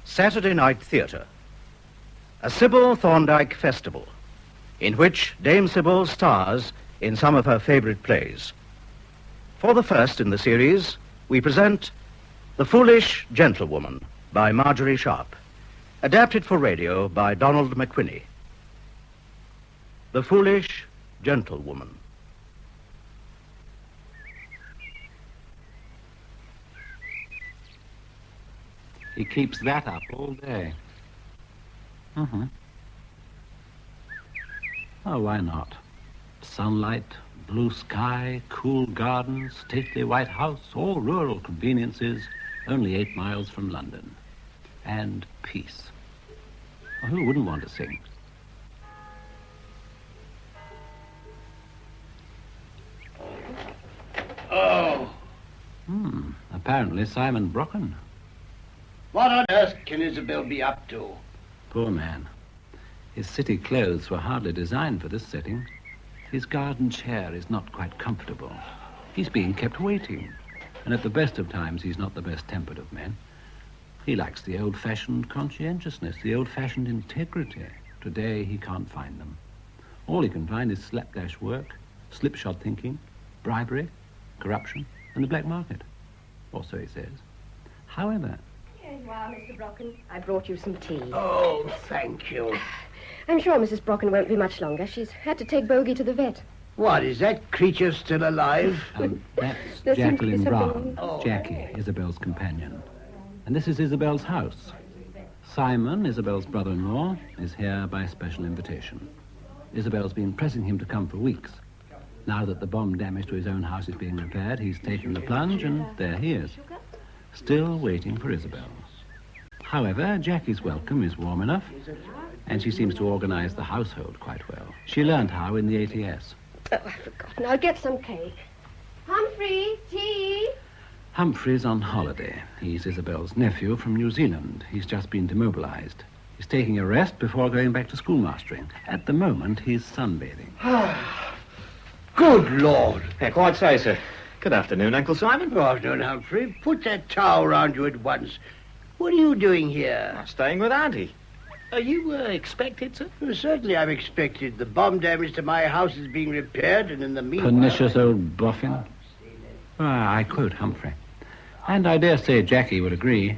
Saturday Night Theatre, a Sybil Thorndike festival, in which Dame Sybil stars in some of her favourite plays. For the first in the series, we present The Foolish Gentlewoman by Margery Sharp, adapted for radio by Donald McQuinney. The Foolish Gentlewoman. He keeps that up all day. Oh, why not? Sunlight, blue sky, cool garden, stately white house, all rural conveniences, only 8 miles from London. And peace. Well, who wouldn't want to sing? Oh. Apparently Simon Brocken. What on earth can Isabel be up to? Poor man. His city clothes were hardly designed for this setting. His garden chair is not quite comfortable. He's being kept waiting. And at the best of times, he's not the best tempered of men. He likes the old-fashioned conscientiousness, the old-fashioned integrity. Today, he can't find them. All he can find is slapdash work, slipshod thinking, bribery, corruption, and the black market. Or so he says. However... Here you are, Mr. Brocken. I brought you some tea. Oh, thank you. I'm sure Mrs. Brocken won't be much longer. She's had to take Bogey to the vet. What, is that creature still alive? That's There seems to be Jacqueline something Brown, wrong. Jackie, Isabel's companion. And this is Isabel's house. Simon, Isabel's brother-in-law, is here by special invitation. Isabel's been pressing him to come for weeks. Now that the bomb damage to his own house is being repaired, he's taken the plunge, and there he is, still waiting for Isabel. However, Jackie's welcome is warm enough, and she seems to organize the household quite well. She learned how in the ATS. Oh, I've forgotten. I'll get some cake. Humphrey, tea. Humphrey's on holiday. He's Isabel's nephew from New Zealand. He's just been demobilized. He's taking a rest before going back to schoolmastering. At the moment, he's sunbathing. Good Lord. Quite so, sir. Good afternoon, Uncle Simon. Good afternoon, Humphrey. Put that towel round you at once. What are you doing here? I'm staying with Auntie. Are you expected, sir? Well, certainly I'm expected. The bomb damage to my house is being repaired, and in the meanwhile... Pernicious old boffin. I quote Humphrey. And I dare say Jackie would agree.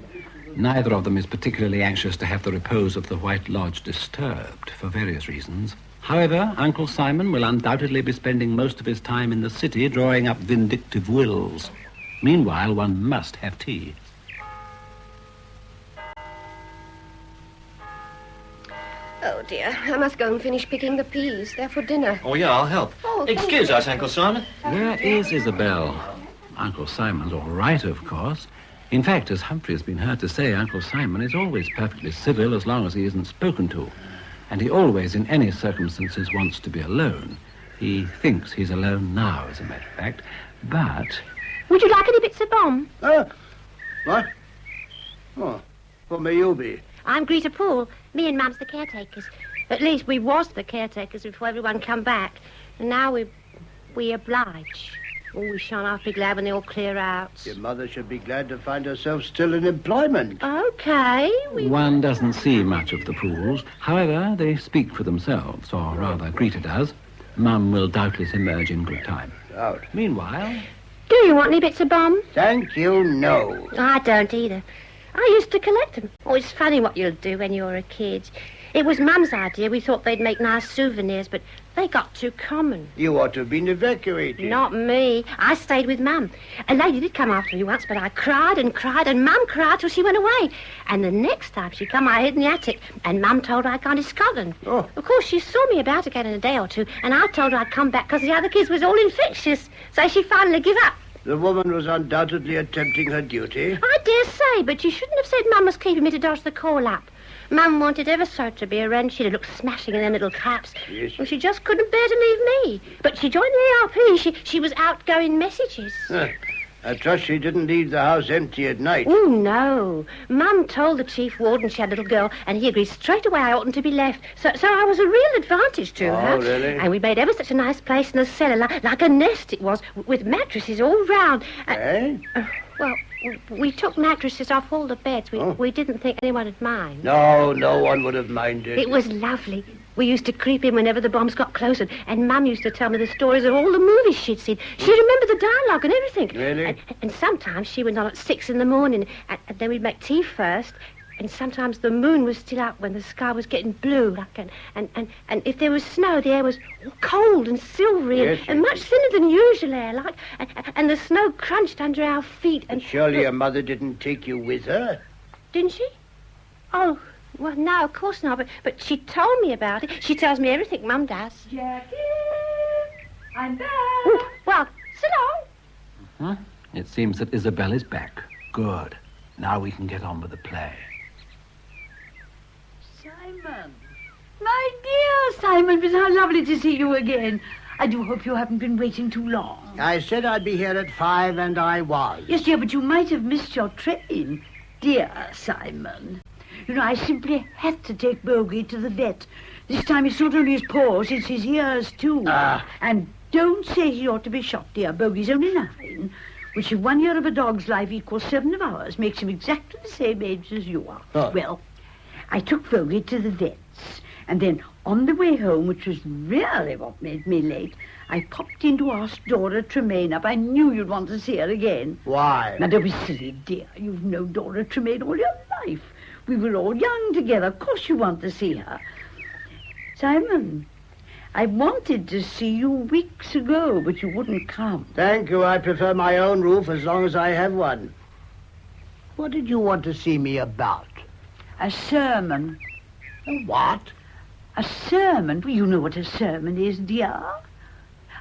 Neither of them is particularly anxious to have the repose of the White Lodge disturbed, for various reasons. However, Uncle Simon will undoubtedly be spending most of his time in the city drawing up vindictive wills. Meanwhile, one must have tea. Oh, dear. I must go and finish picking the peas. They're for dinner. Oh, yeah, I'll help. Oh, thank Excuse you. us, Uncle Simon. Where is Isabel? Uncle Simon's all right, of course. In fact, as Humphrey has been heard to say, Uncle Simon is always perfectly civil as long as he isn't spoken to. And he always, in any circumstances, wants to be alone. He thinks he's alone now, as a matter of fact. But... Would you like any bits of bomb? What? Oh, what may you be? I'm Greta Poole. Me and Mum's the caretakers. At least we was the caretakers before everyone come back. And now we oblige. Oh, we shan't have to be glad when they all clear out. Your mother should be glad to find herself still in employment. Okay. One doesn't see much of the Pools. However, they speak for themselves, or rather, Greta does. Mum will doubtless emerge in good time. Out. Meanwhile... Do you want any bits of bomb? Thank you, no. I don't either. I used to collect them. Oh, it's funny what you'll do when you're a kid. It was Mum's idea. We thought they'd make nice souvenirs, but they got too common. You ought to have been evacuated. Not me. I stayed with Mum. A lady did come after me once, but I cried and cried, and Mum cried till she went away. And the next time she come, I hid in the attic, and Mum told her I'd gone to Scotland. Oh. Of course, she saw me about again in a day or two, and I told her I'd come back because the other kids was all infectious. So she finally give up. The woman was undoubtedly attempting her duty. I dare say, but you shouldn't have said Mum was keeping me to dodge the call-up. Mum wanted ever so to be around. She'd have looked smashing in them little caps. Yes. Well, she just couldn't bear to leave me. But she joined the ARP. She was outgoing messages. I trust she didn't leave the house empty at night. Oh, no. Mum told the chief warden she had a little girl, and he agreed straight away I oughtn't to be left. So I was a real advantage to her. Oh, really? And we made ever such a nice place in the cellar, like a nest it was, with mattresses all round. Eh? Well, We took mattresses off all the beds. We didn't think anyone would mind. No, no one would have minded. It was lovely. We used to creep in whenever the bombs got close, and Mum used to tell me the stories of all the movies she'd seen. She remembered the dialogue and everything. Really? And sometimes she went on at 6 in the morning, and then we'd make tea first. And sometimes the moon was still out when the sky was getting blue, and if there was snow, the air was cold and silvery, Yes, and much thinner than usual air, like, and the snow crunched under our feet. And surely your mother didn't take you with her? Didn't she? Oh, well, no, of course not, but she told me about it. She tells me everything Mum does. Jackie, I'm back. Ooh, well, sit down. It seems that Isabel is back. Good. Now we can get on with the play. Simon. My dear Simon, but how lovely to see you again. I do hope you haven't been waiting too long. I said I'd be here at 5, and I was. Yes, dear, but you might have missed your train. Dear Simon. You know, I simply had to take Bogey to the vet. This time it's not only his paws, it's his ears, too. And don't say he ought to be shot, dear. Bogey's only 9, which if 1 year of a dog's life equals 7 of ours, makes him exactly the same age as you are. Oh. Well, I took Bogey to the vet's, and then on the way home, which was really what made me late, I popped in to ask Dora Tremaine up. I knew you'd want to see her again. Why? Now, don't be silly, dear. You've known Dora Tremaine all your life. We were all young together. Of course you want to see her. Simon, I wanted to see you weeks ago, but you wouldn't come. Thank you. I prefer my own roof as long as I have one. What did you want to see me about? A sermon. A what? A sermon? Well, you know what a sermon is, dear.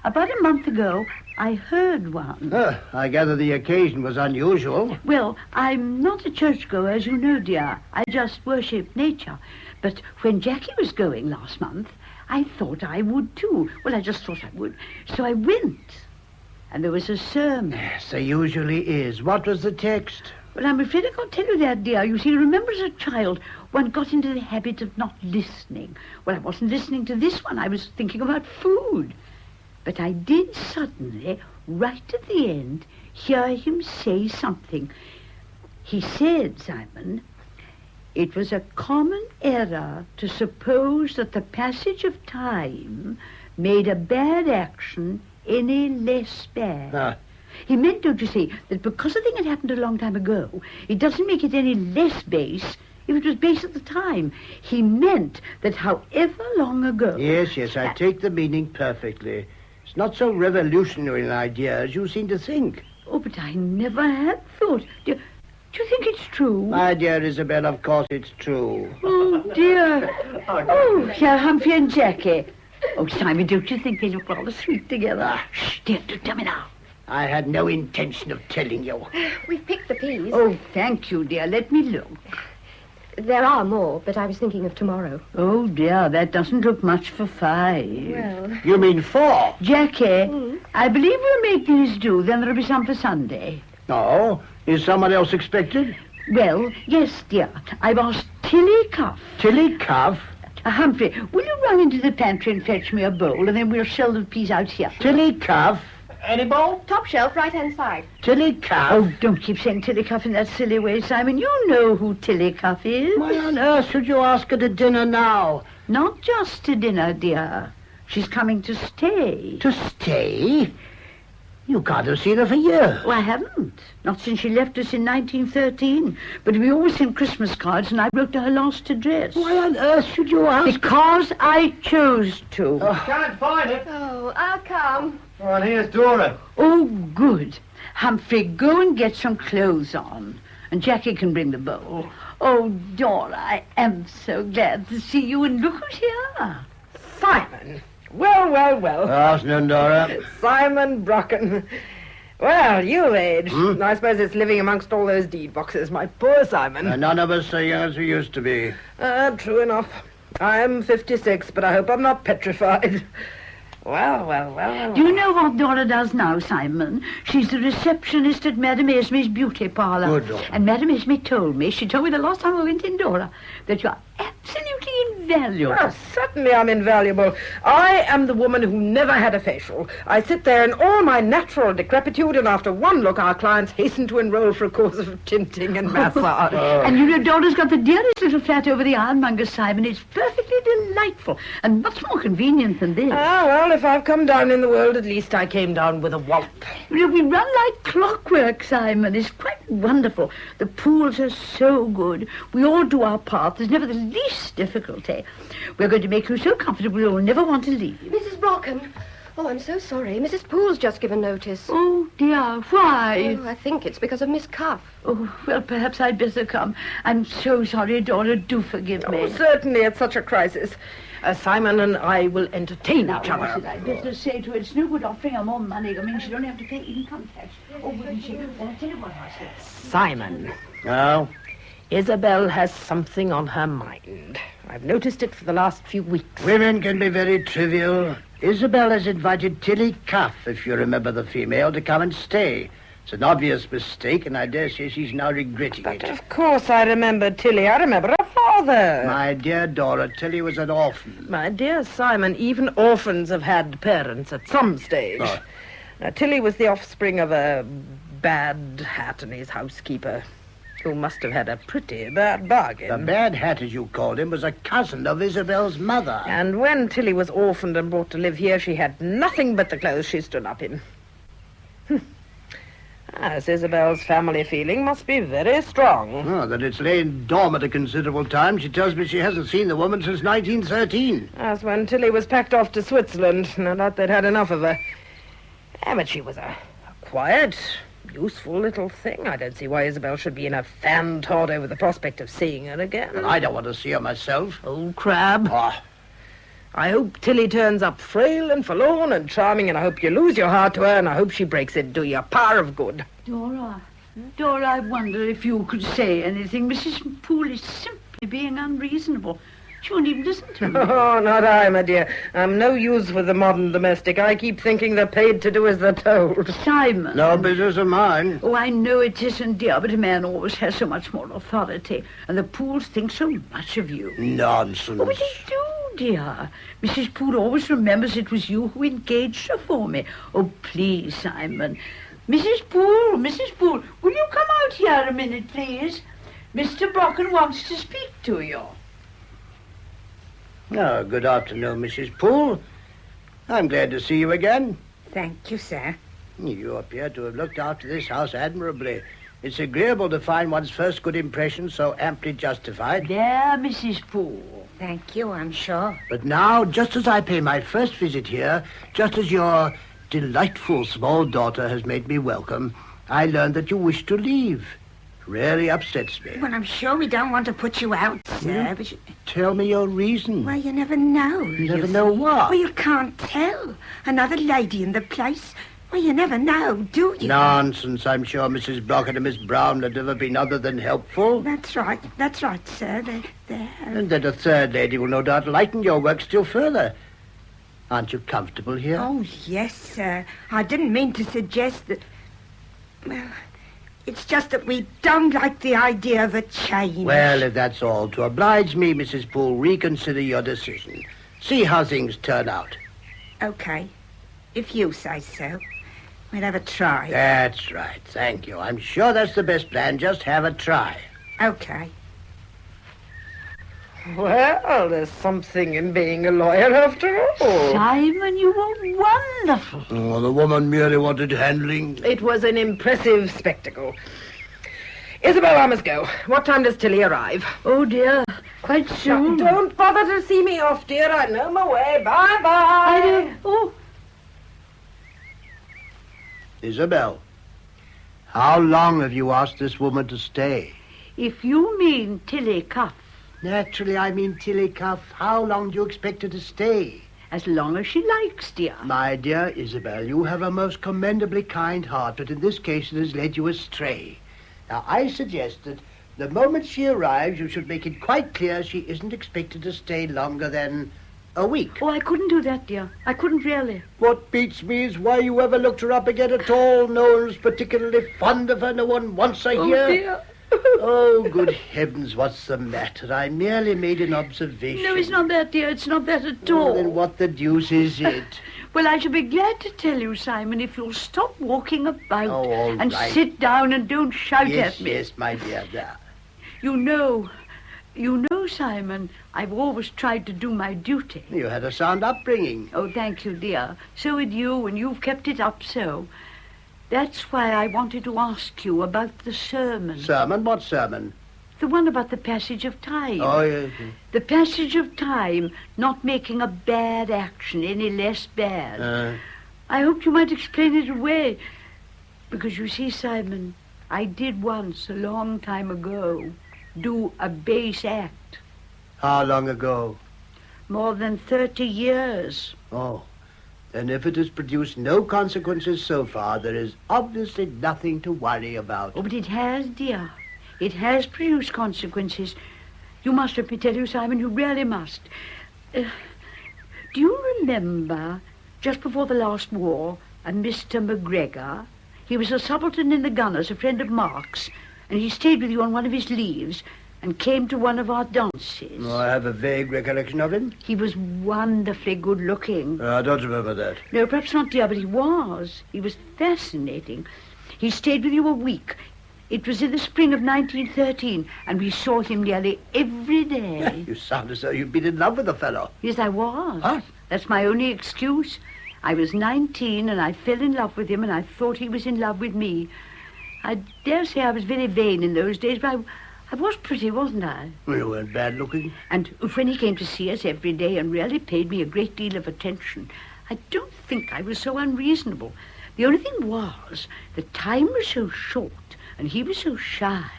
About a month ago, I heard one. I gather the occasion was unusual. Well, I'm not a churchgoer, as you know, dear. I just worship nature. But when Jackie was going last month, I thought I would too. Well, I just thought I would. So I went. And there was a sermon. Yes, there usually is. What was the text? Well, I'm afraid I can't tell you that, dear. You see, remember as a child, one got into the habit of not listening. Well, I wasn't listening to this one. I was thinking about food. But I did suddenly, right at the end, hear him say something. He said, Simon, it was a common error to suppose that the passage of time made a bad action any less bad. He meant, don't you see, that because the thing had happened a long time ago, it doesn't make it any less base if it was base at the time. He meant that however long ago... Yes, I take the meaning perfectly. It's not so revolutionary an idea as you seem to think. Oh, but I never had thought. Do you think it's true? My dear Isabel, of course it's true. Oh, dear. Oh, here, Humphrey and Jackie. Oh, Simon, don't you think they look rather sweet together? Shh, dear, don't tell me now. I had no intention of telling you. We've picked the peas. Oh, thank you, dear. Let me look. There are more, but I was thinking of tomorrow. Oh, dear, that doesn't look much for 5. Well... You mean 4? Jackie, I believe we'll make these do. Then there'll be some for Sunday. Oh, is someone else expected? Well, yes, dear. I've asked Tilly Cuff. Tilly Cuff? Humphrey, will you run into the pantry and fetch me a bowl, and then we'll shell the peas out here? Tilly Cuff? Any bowl? Top shelf, right-hand side. Tilly Cuff? Oh, don't keep saying Tilly Cuff in that silly way, Simon. You know who Tilly Cuff is. Why on earth should you ask her to dinner now? Not just to dinner, dear. She's coming to stay. To stay? You can't have seen her for years. Oh, I haven't. Not since she left us in 1913. But we always sent Christmas cards, and I wrote to her last address. Why on earth should you ask? Because I chose to. Can't find it. Oh, I'll come. Well, here's Dora. Oh, good. Humphrey, go and get some clothes on. And Jackie can bring the bowl. Oh, Dora, I am so glad to see you. And look who's here. Simon. Well. Afternoon, Dora. Simon Brocken. Well, you've aged. I suppose it's living amongst all those deed boxes, my poor Simon. None of us so young as we used to be. True enough. I'm 56, but I hope I'm not petrified. Well. Do you know what Dora does now, Simon? She's the receptionist at Madame Esme's beauty parlour. Good Dora. And Madame Esme told me the last time I went in, Dora, that you're absolutely invaluable. Oh, certainly I'm invaluable. I am the woman who never had a facial. I sit there in all my natural decrepitude, and after one look, our clients hasten to enroll for a course of tinting and massage. And your daughter's got the dearest little flat over the ironmonger, Simon. It's perfectly delightful and much more convenient than this. Ah, well, if I've come down in the world, at least I came down with a wallop. We run like clockwork, Simon. It's quite wonderful. The pools are so good. We all do our part. There's never the least difficulty. We're going to make you so comfortable you'll never want to leave. Mrs. Brocken. Oh, I'm so sorry. Mrs. Poole's just given notice. Oh, dear. Why? Oh, I think it's because of Miss Cuff. Oh, well, perhaps I'd better come. I'm so sorry, daughter. Do forgive me. Oh, certainly at such a crisis. Simon and I will entertain each What other. should I better say to her? It's no good offering her more money. I mean, she'd only have to pay income tax. Oh, wouldn't she? Well, I'll tell you what I said. Simon, Now, Isabel has something on her mind. I've noticed it for the last few weeks. women can be very trivial. Isabel has invited Tilly Cuff, if you remember the female, to come and stay. It's an obvious mistake, and I dare say she's now regretting But it. of course I remember Tilly. I remember her father. My dear Dora, Tilly was an orphan. My dear Simon, even orphans have had parents at some stage. Oh. Now, Tilly was the offspring of a bad hat and his housekeeper, who must have had a pretty bad bargain. The bad hat, as you called him, was a cousin of Isabel's mother. And when Tilly was orphaned and brought to live here, she had nothing but the clothes she stood up in. As Isabel's family feeling must be very strong. Oh, that it's lain dormant a considerable time. She tells me she hasn't seen the woman since 1913. That's when Tilly was packed off to Switzerland. No doubt they'd had enough of her. Yeah, but she was a quiet, useful little thing. I don't see why Isabel should be in a fan-todd over the prospect of seeing her again. And I don't want to see her myself. Old crab. Ah, I hope Tilly turns up frail and forlorn and charming, and I hope you lose your heart to her, and I hope she breaks it. Do you a power of good. Dora, I wonder if you could say anything. Mrs. Poole is simply being unreasonable. She won't even listen to me. Oh, not I, my dear. I'm no use with the modern domestic. I keep thinking they're paid to do as they're told. Simon. no business of mine. Oh, I know it isn't, dear, but a man always has so much more authority, and the Pooles think so much of you. Nonsense. Oh, but they do, dear. Mrs. Poole always remembers it was you who engaged her for me. Oh, please, Simon. Mrs. Poole, will you come out here a minute, please? Mr. Brocken wants to speak to you. Oh, good afternoon, Mrs. Poole. I'm glad to see you again. Thank you, sir. You appear to have looked after this house admirably. It's agreeable to find one's first good impression so amply justified. There, Mrs. Poole. Thank you, I'm sure. But now, just as I pay my first visit here, just as your delightful small daughter has made me welcome, I learn that you wish to leave. Really upsets me. Well, I'm sure we don't want to put you out, sir, but Tell me your reason. well, you never know. You never know what? Well, you can't tell. Another lady in the place. Well, you never know, do you? Nonsense. I'm sure Mrs. Brocken and Miss Brown have never been other than helpful. That's right, sir. They're... And then a third lady will no doubt lighten your work still further. Aren't you comfortable here? Oh, yes, sir. I didn't mean to suggest that... Well, it's just that we don't like the idea of a change. Well, if that's all, to oblige me, Mrs. Poole, reconsider your decision. See how things turn out. Okay, if you say so. We'll have a try. That's right. Thank you. I'm sure that's the best plan. Just have a try. Okay. Well, there's something in being a lawyer after all. Simon, you were wonderful. Oh, the woman merely wanted handling. It was an impressive spectacle. Isabel, I must go. What time does Tilly arrive? Oh, dear, quite soon. Don't bother to see me off, dear. I know my way. Bye-bye. I do. Oh, Isabel, how long have you asked this woman to stay? if you mean Tilly Cuff, Naturally, I mean Tilly Cuff. How long do you expect her to stay? as long as she likes, dear. My dear Isabel, you have a most commendably kind heart, but in this case it has led you astray. Now, I suggest that the moment she arrives, you should make it quite clear she isn't expected to stay longer than a week. Oh, I couldn't do that, dear. I couldn't really. What beats me is why you ever looked her up again at all. No one's particularly fond of her. No one wants her Oh, here. dear. Oh, good heavens, what's the matter? I merely made an observation. No, it's not that, dear. It's not that at Oh, all. then what the deuce is it? Well, I shall be glad to tell you, Simon, if you'll stop walking about Oh, all and right. sit down and don't shout Yes, at me. yes, my dear. There. You know, Simon, I've always tried to do my duty. You had a sound upbringing. Oh, thank you, dear. So had you, and you've kept it up so. That's why I wanted to ask you about the sermon. Sermon? What sermon? The one about the passage of time. Oh, yes. The passage of time not making a bad action any less bad. I hoped you might explain it away. Because you see, Simon, I did once, a long time ago, do a base act. How long ago? More than 30 years. Oh. And if it has produced no consequences so far, there is obviously nothing to worry about. Oh, but it has, dear. It has produced consequences. You must let me tell you, Simon, you really must. Do you remember, just before the last war, a Mr. McGregor? He was a subaltern in the gunners, a friend of Mark's, and he stayed with you on one of his leaves and came to one of our dances. Oh, I have a vague recollection of him. He was wonderfully good-looking. I don't remember that. No, perhaps not, dear, but he was. He was fascinating. He stayed with you a week. It was in the spring of 1913, and we saw him nearly every day. You sound as though you'd been in love with the fellow. Yes, I was. Huh? That's my only excuse. I was 19, and I fell in love with him, and I thought he was in love with me. I dare say I was very vain in those days, but I was pretty, wasn't I? Well, you weren't bad looking. And when he came to see us every day and really paid me a great deal of attention, I don't think I was so unreasonable. The only thing was, the time was so short, and he was so shy,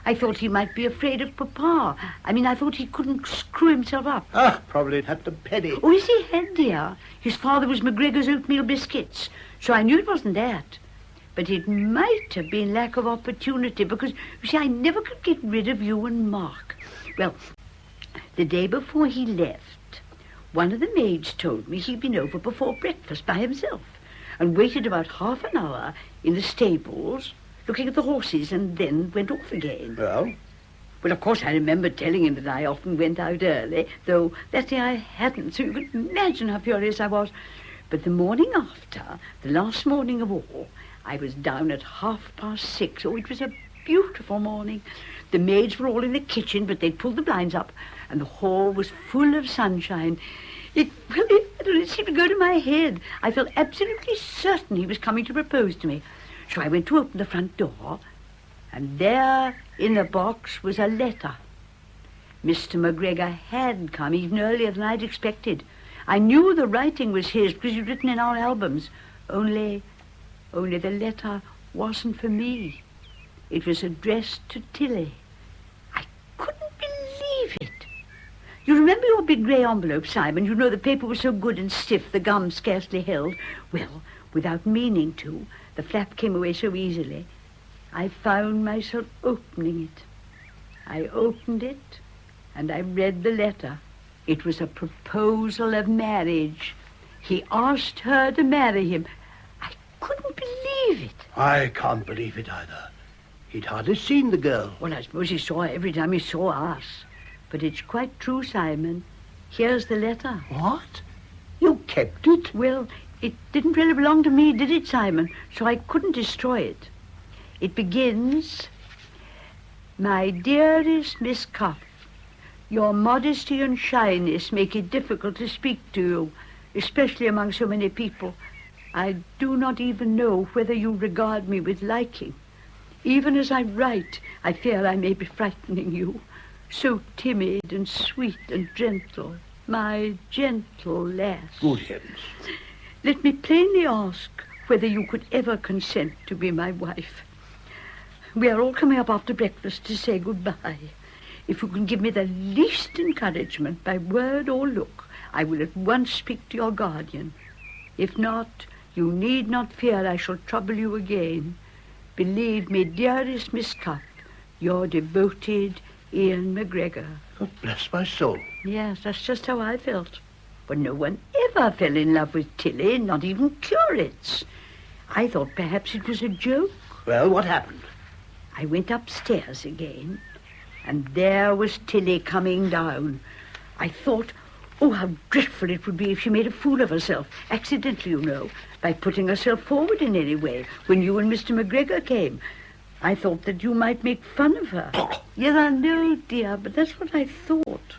I thought he might be afraid of Papa. I thought he couldn't screw himself up. Ah, probably it had the penny. Oh, yes, he had, dear. His father was McGregor's oatmeal biscuits, so I knew it wasn't that. But it might have been lack of opportunity, because, you see, I never could get rid of you and Mark. Well, the day before he left, one of the maids told me he'd been over before breakfast by himself and waited about half an hour in the stables looking at the horses and then went off again. Well? Well, of course, I remember telling him that I often went out early, though that day I hadn't, so you can imagine how furious I was. But the morning after, the last morning of all, I was down at 6:30. Oh, it was a beautiful morning. The maids were all in the kitchen, but they'd pulled the blinds up, and the hall was full of sunshine. It seemed to go to my head. I felt absolutely certain he was coming to propose to me. So I went to open the front door, and there in the box was a letter. Mr. McGregor had come even earlier than I'd expected. I knew the writing was his because he'd written in our albums. Only the letter wasn't for me. It was addressed to Tilly. I couldn't believe it. You remember your big grey envelope, Simon? You know the paper was so good and stiff the gum scarcely held. Well, without meaning to, the flap came away so easily. I found myself opening it. I opened it, and I read the letter. It was a proposal of marriage. He asked her to marry him. I couldn't believe it. I can't believe it either. He'd hardly seen the girl. Well, I suppose he saw her every time he saw us. But it's quite true, Simon. Here's the letter. What? You kept it? Well, it didn't really belong to me, did it, Simon? So I couldn't destroy it. It begins, "My dearest Miss Cuff, your modesty and shyness make it difficult to speak to you, especially among so many people. I do not even know whether you regard me with liking. Even as I write, I fear I may be frightening you. So timid and sweet and gentle, my gentle lass. Good heavens. Let me plainly ask whether you could ever consent to be my wife. We are all coming up after breakfast to say goodbye. If you can give me the least encouragement by word or look, I will at once speak to your guardian. If not, you need not fear I shall trouble you again. Believe me, dearest Miss Cuff, your devoted Ian McGregor." God bless my soul. Yes, that's just how I felt. But no one ever fell in love with Tilly, not even curates. I thought perhaps it was a joke. Well, what happened? I went upstairs again, and there was Tilly coming down. I thought, oh, how dreadful it would be if she made a fool of herself, accidentally, you know, by putting herself forward in any way, when you and Mr. McGregor came. I thought that you might make fun of her. Yes, I know, dear, but that's what I thought.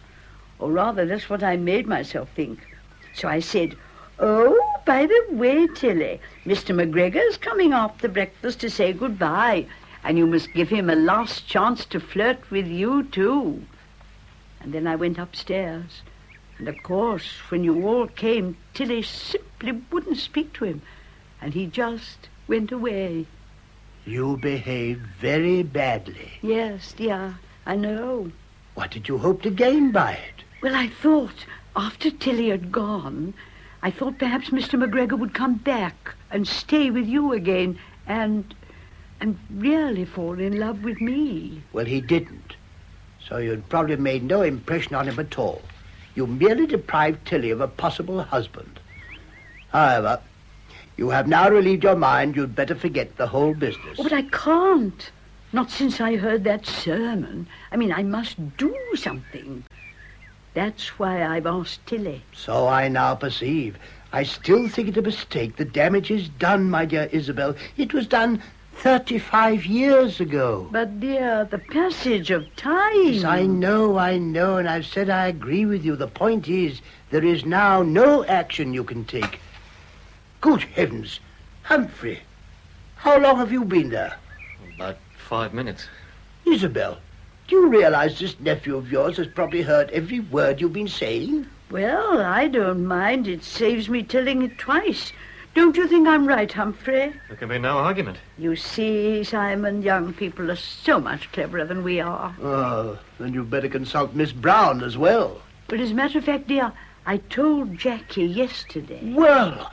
Or rather, that's what I made myself think. So I said, oh, by the way, Tilly, Mr. McGregor's coming after breakfast to say goodbye, and you must give him a last chance to flirt with you, too. And then I went upstairs. And, of course, when you all came, Tilly simply wouldn't speak to him, and he just went away. You behaved very badly. Yes, dear, I know. What did you hope to gain by it? Well, I thought, after Tilly had gone, I thought perhaps Mr. McGregor would come back and stay with you again and really fall in love with me. Well, he didn't. So you'd probably made no impression on him at all. You merely deprived Tilly of a possible husband. However, you have now relieved your mind. You'd better forget the whole business. Oh, but I can't. Not since I heard that sermon. I mean, I must do something. That's why I've asked Tilly. So I now perceive. I still think it a mistake. The damage is done, my dear Isabel. It was done 35 years ago. But, dear, the passage of time... Yes, I know, and I've said I agree with you. The point is, there is now no action you can take. Good heavens, Humphrey, how long have you been there? About 5 minutes. Isabel, do you realize this nephew of yours has probably heard every word you've been saying? Well, I don't mind. It saves me telling it twice. Don't you think I'm right, Humphrey? There can be no argument. You see, Simon, young people are so much cleverer than we are. Oh, then you'd better consult Miss Brown as well. But as a matter of fact, dear, I told Jackie yesterday. Well,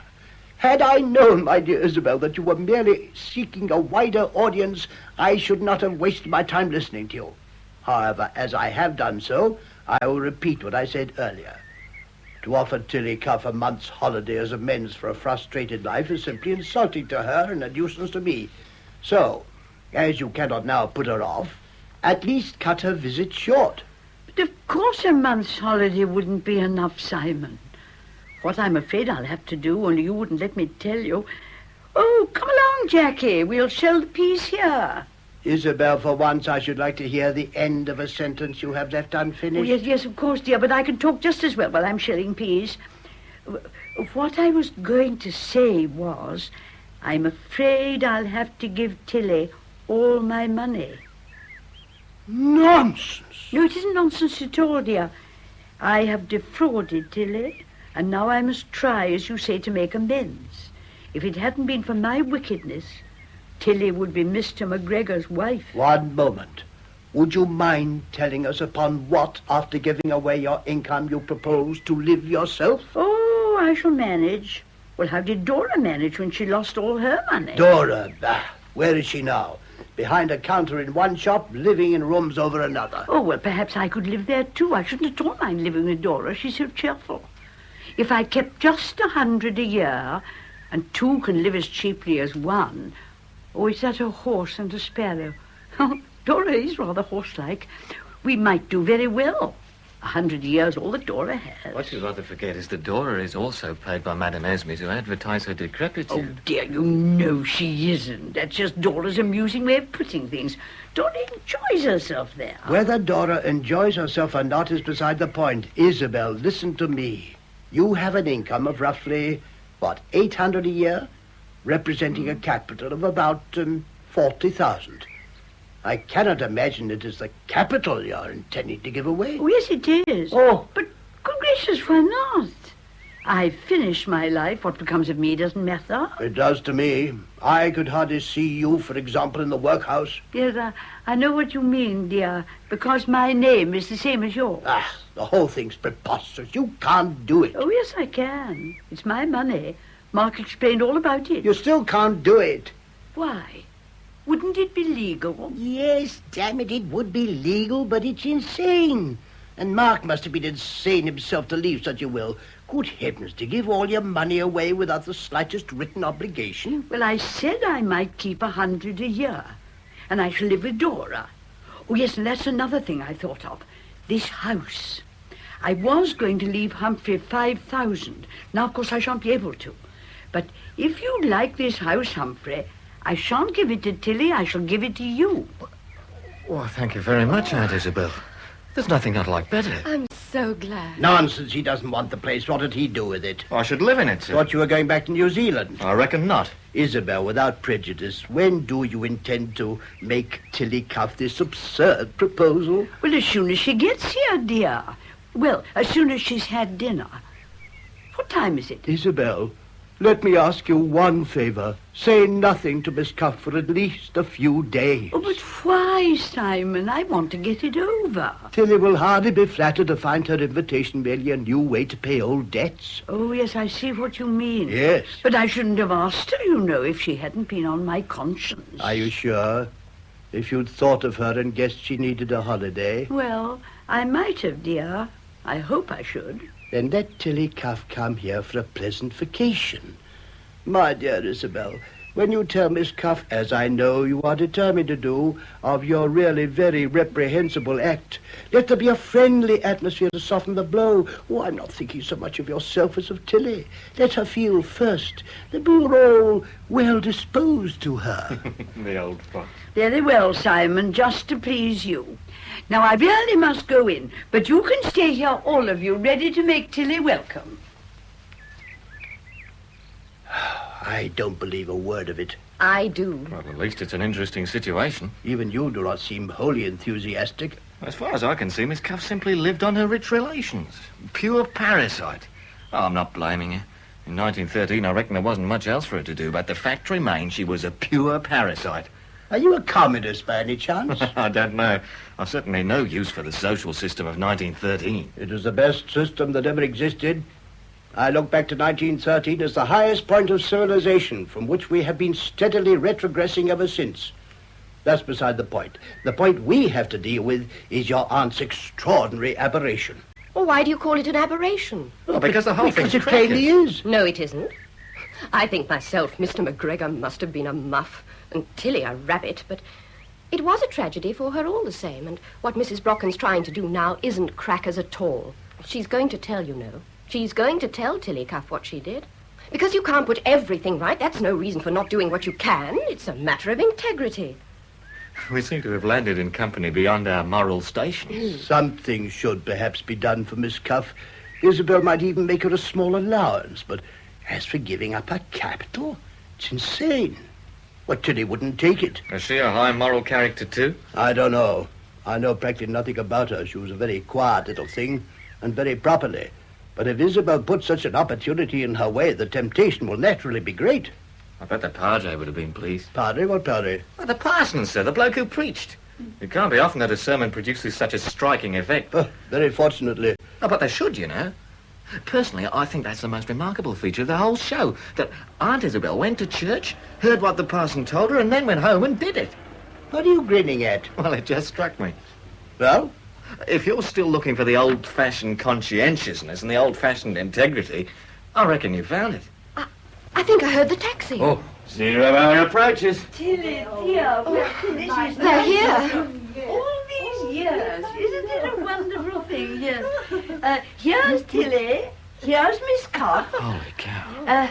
had I known, my dear Isabel, that you were merely seeking a wider audience, I should not have wasted my time listening to you. However, as I have done so, I will repeat what I said earlier. To offer Tilly Cuff a month's holiday as amends for a frustrated life is simply insulting to her and a nuisance to me. So, as you cannot now put her off, at least cut her visit short. But of course a month's holiday wouldn't be enough, Simon. What I'm afraid I'll have to do, only you wouldn't let me tell you... Oh, come along, Jackie. We'll shell the peas here. Isabel, for once I should like to hear the end of a sentence you have left unfinished. Oh, yes, of course, dear, but I can talk just as well while I'm shelling peas. What I was going to say was, I'm afraid I'll have to give Tilly all my money. Nonsense! No, it isn't nonsense at all, dear. I have defrauded Tilly, and now I must try, as you say, to make amends. If it hadn't been for my wickedness, Tilly would be Mr. McGregor's wife. One moment. Would you mind telling us upon what, after giving away your income, you propose to live yourself? Oh, I shall manage. Well, how did Dora manage when she lost all her money? Dora? Where is she now? Behind a counter in one shop, living in rooms over another. Oh, well, perhaps I could live there, too. I shouldn't at all mind living with Dora. She's so cheerful. If I kept just 100 a year, and two can live as cheaply as one... Oh, is that a horse and a sparrow? Oh, Dora is rather horse-like. We might do very well. 100 years, all that Dora has. What you rather forget is that Dora is also paid by Madame Esme to advertise her decrepitude. Oh, dear, you know she isn't. That's just Dora's amusing way of putting things. Dora enjoys herself there. Whether Dora enjoys herself or not is beside the point. Isabel, listen to me. You have an income of roughly, 800 a year? Representing a capital of about 40,000. I cannot imagine it is the capital you're intending to give away. Oh, yes, it is. Oh. But, good gracious, why not? I've finished my life. What becomes of me doesn't matter. It does to me. I could hardly see you, for example, in the workhouse. Yes, I know what you mean, dear, because my name is the same as yours. The whole thing's preposterous. You can't do it. Oh, yes, I can. It's my money. Mark explained all about it. You still can't do it. Why? Wouldn't it be legal? Yes, damn it, it would be legal, but it's insane. And Mark must have been insane himself to leave such a will. Good heavens, to give all your money away without the slightest written obligation. Well, I said I might keep 100 a year. and I shall live with Dora. Oh, yes, and that's another thing I thought of. This house. I was going to leave Humphrey 5,000. Now, of course, I shan't be able to. But if you like this house, Humphrey, I shan't give it to Tilly, I shall give it to you. Well, thank you very much, Aunt Isabel. There's nothing I'd like better. I'm so glad. Nonsense, he doesn't want the place. What did he do with it? I should live in it, sir. Thought you were going back to New Zealand. I reckon not. Isabel, without prejudice, when do you intend to make Tilly Cuff this absurd proposal? Well, as soon as she gets here, dear. Well, as soon as she's had dinner. What time is it? Isabel, let me ask you one favour. Say nothing to Miss Cuff for at least a few days. Oh, but why, Simon? I want to get it over. Tilly will hardly be flattered to find her invitation merely a new way to pay old debts. Oh, yes, I see what you mean. Yes. But I shouldn't have asked her, you know, if she hadn't been on my conscience. Are you sure? If you'd thought of her and guessed she needed a holiday? Well, I might have, dear. I hope I should. Then let Tilly Cuff come here for a pleasant vacation. My dear Isabel, when you tell Miss Cuff, as I know you are determined to do, of your really very reprehensible act, let there be a friendly atmosphere to soften the blow. Oh, I'm not thinking so much of yourself as of Tilly. Let her feel first that we were all well disposed to her. The old fox. Very well, Simon, just to please you. Now, I really must go in, but you can stay here, all of you, ready to make Tilly welcome. I don't believe a word of it. I do. Well, at least it's an interesting situation. Even you do not seem wholly enthusiastic. As far as I can see, Miss Cuff simply lived on her rich relations. Pure parasite. Oh, I'm not blaming her. In 1913, I reckon there wasn't much else for her to do, but the fact remains she was a pure parasite. Are you a communist by any chance? I don't know. I've certainly no use for the social system of 1913. It was the best system that ever existed. I look back to 1913 as the highest point of civilization from which we have been steadily retrogressing ever since. That's beside the point. The point we have to deal with is your aunt's extraordinary aberration. Well, why do you call it an aberration? Well, because the whole Because thing's it plainly is. No, it isn't. I think myself Mr. McGregor must have been a muff and Tilly a rabbit, but it was a tragedy for her all the same, and what Mrs. Brocken's trying to do now isn't crackers at all. She's going to tell, you know. She's going to tell Tilly Cuff what she did. Because you can't put everything right, that's no reason for not doing what you can. It's a matter of integrity. We seem to have landed in company beyond our moral station. Something should perhaps be done for Miss Cuff. Isabel might even make her a small allowance, but as for giving up her capital, it's insane. Well, Tilly wouldn't take it. Is she a high moral character, too? I don't know. I know practically nothing about her. She was a very quiet little thing, and very properly. But if Isabel puts such an opportunity in her way, the temptation will naturally be great. I bet the padre would have been pleased. Padre? What padre? Well, the parson, sir, the bloke who preached. It can't be often that a sermon produces such a striking effect. Very fortunately. Oh, but they should, you know. Personally, I think that's the most remarkable feature of the whole show, that Aunt Isabel went to church, heard what the parson told her, and then went home and did it. What are you grinning at? Well, it just struck me. Well? If you're still looking for the old-fashioned conscientiousness and the old-fashioned integrity, I reckon you found it. I think I heard the taxi. Oh, 0 hour approaches. Tilly, dear, this is They're here. all these years. Isn't it a wonderful thing? Yes. Here's Tilly. Here's Miss Cuff. Holy cow.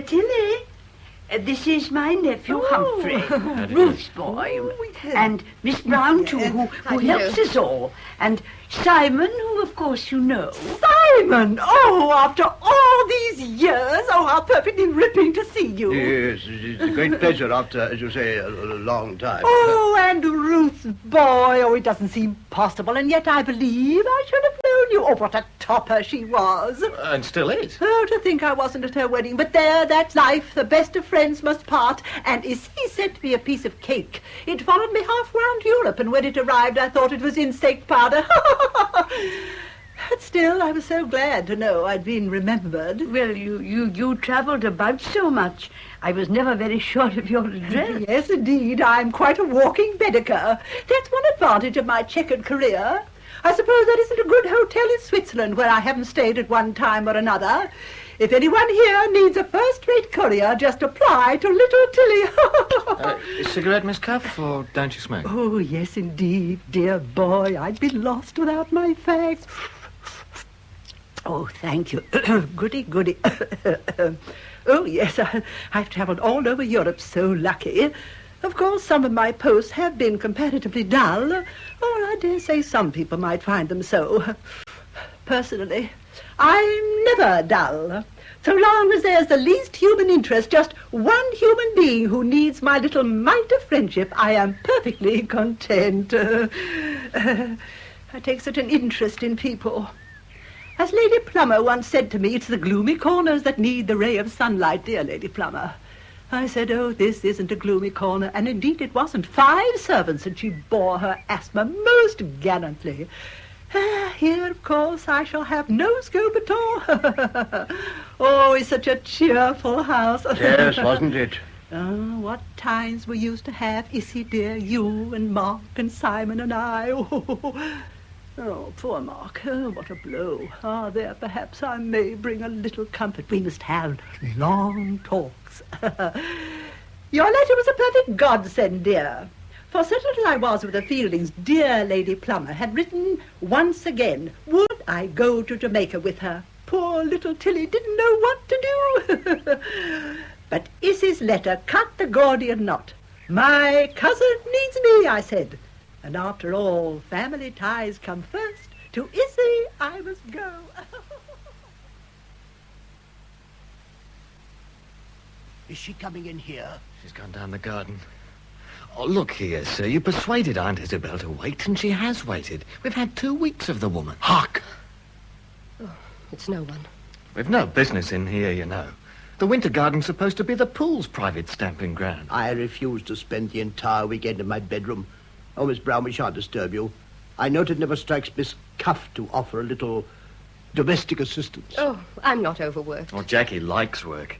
Tilly, this is my nephew Humphrey, Ruth's boy, and Miss Brown too, who helps us all, and Simon, who of course you know. Simon! Oh, after all these years! Oh, how perfectly ripping to see you. Yes, it's a great pleasure after, as you say, a long time. Oh, and Ruth's boy. Oh, it doesn't seem possible, and yet I believe I should have known you. Oh, what a topper she was. And still is. Oh, to think I wasn't at her wedding. But there, that's life. The best of friends must part. And is he sent me a piece of cake? It followed me half round Europe, and when it arrived, I thought it was insect powder. But still, I was so glad to know I'd been remembered. Well, you travelled about so much. I was never very sure of your address. Yes, indeed. I'm quite a walking Baedeker. That's one advantage of my checkered career. I suppose there isn't a good hotel in Switzerland where I haven't stayed at one time or another. If anyone here needs a first-rate courier, just apply to little Tilly. Cigarette, Miss Cuff, or don't you smoke? Oh, yes, indeed, dear boy. I'd be lost without my fags. Oh, thank you. Goody, goody. Oh, yes, I've travelled all over Europe, so lucky. Of course, some of my posts have been comparatively dull, or I dare say some people might find them so. Personally, I'm never dull. So long as there's the least human interest, just one human being who needs my little mite of friendship, I am perfectly content. I take such an interest in people. As Lady Plummer once said to me, it's the gloomy corners that need the ray of sunlight, dear Lady Plummer. I said, oh, this isn't a gloomy corner, and indeed it wasn't. 5 servants, and she bore her asthma most gallantly. Here, of course, I shall have no scope at all. Oh, it's such a cheerful house. Yes, wasn't it? Oh, what times we used to have, Issy dear, you and Mark and Simon and I. Oh, poor Mark. Oh, what a blow. Ah, there, perhaps I may bring a little comfort. We must have long talks. Your letter was a perfect godsend, dear. For settled as I was with the Fieldings, dear Lady Plummer had written once again, would I go to Jamaica with her? Poor little Tilly didn't know what to do. But Issy's letter cut the Gordian knot. My cousin needs me, I said. And after all, family ties come first. To Issy I must go. Is she coming in here? She's gone down the garden. Oh, look here, sir. You persuaded Aunt Isabel to wait, and she has waited. We've had 2 weeks of the woman. Hark! Oh, it's no one. We've no business in here, you know. The winter garden's supposed to be the pool's private stamping ground. I refuse to spend the entire weekend in my bedroom. Oh, Miss Brown, we shan't disturb you. I note it never strikes Miss Cuff to offer a little domestic assistance. Oh, I'm not overworked. Oh, Jackie likes work.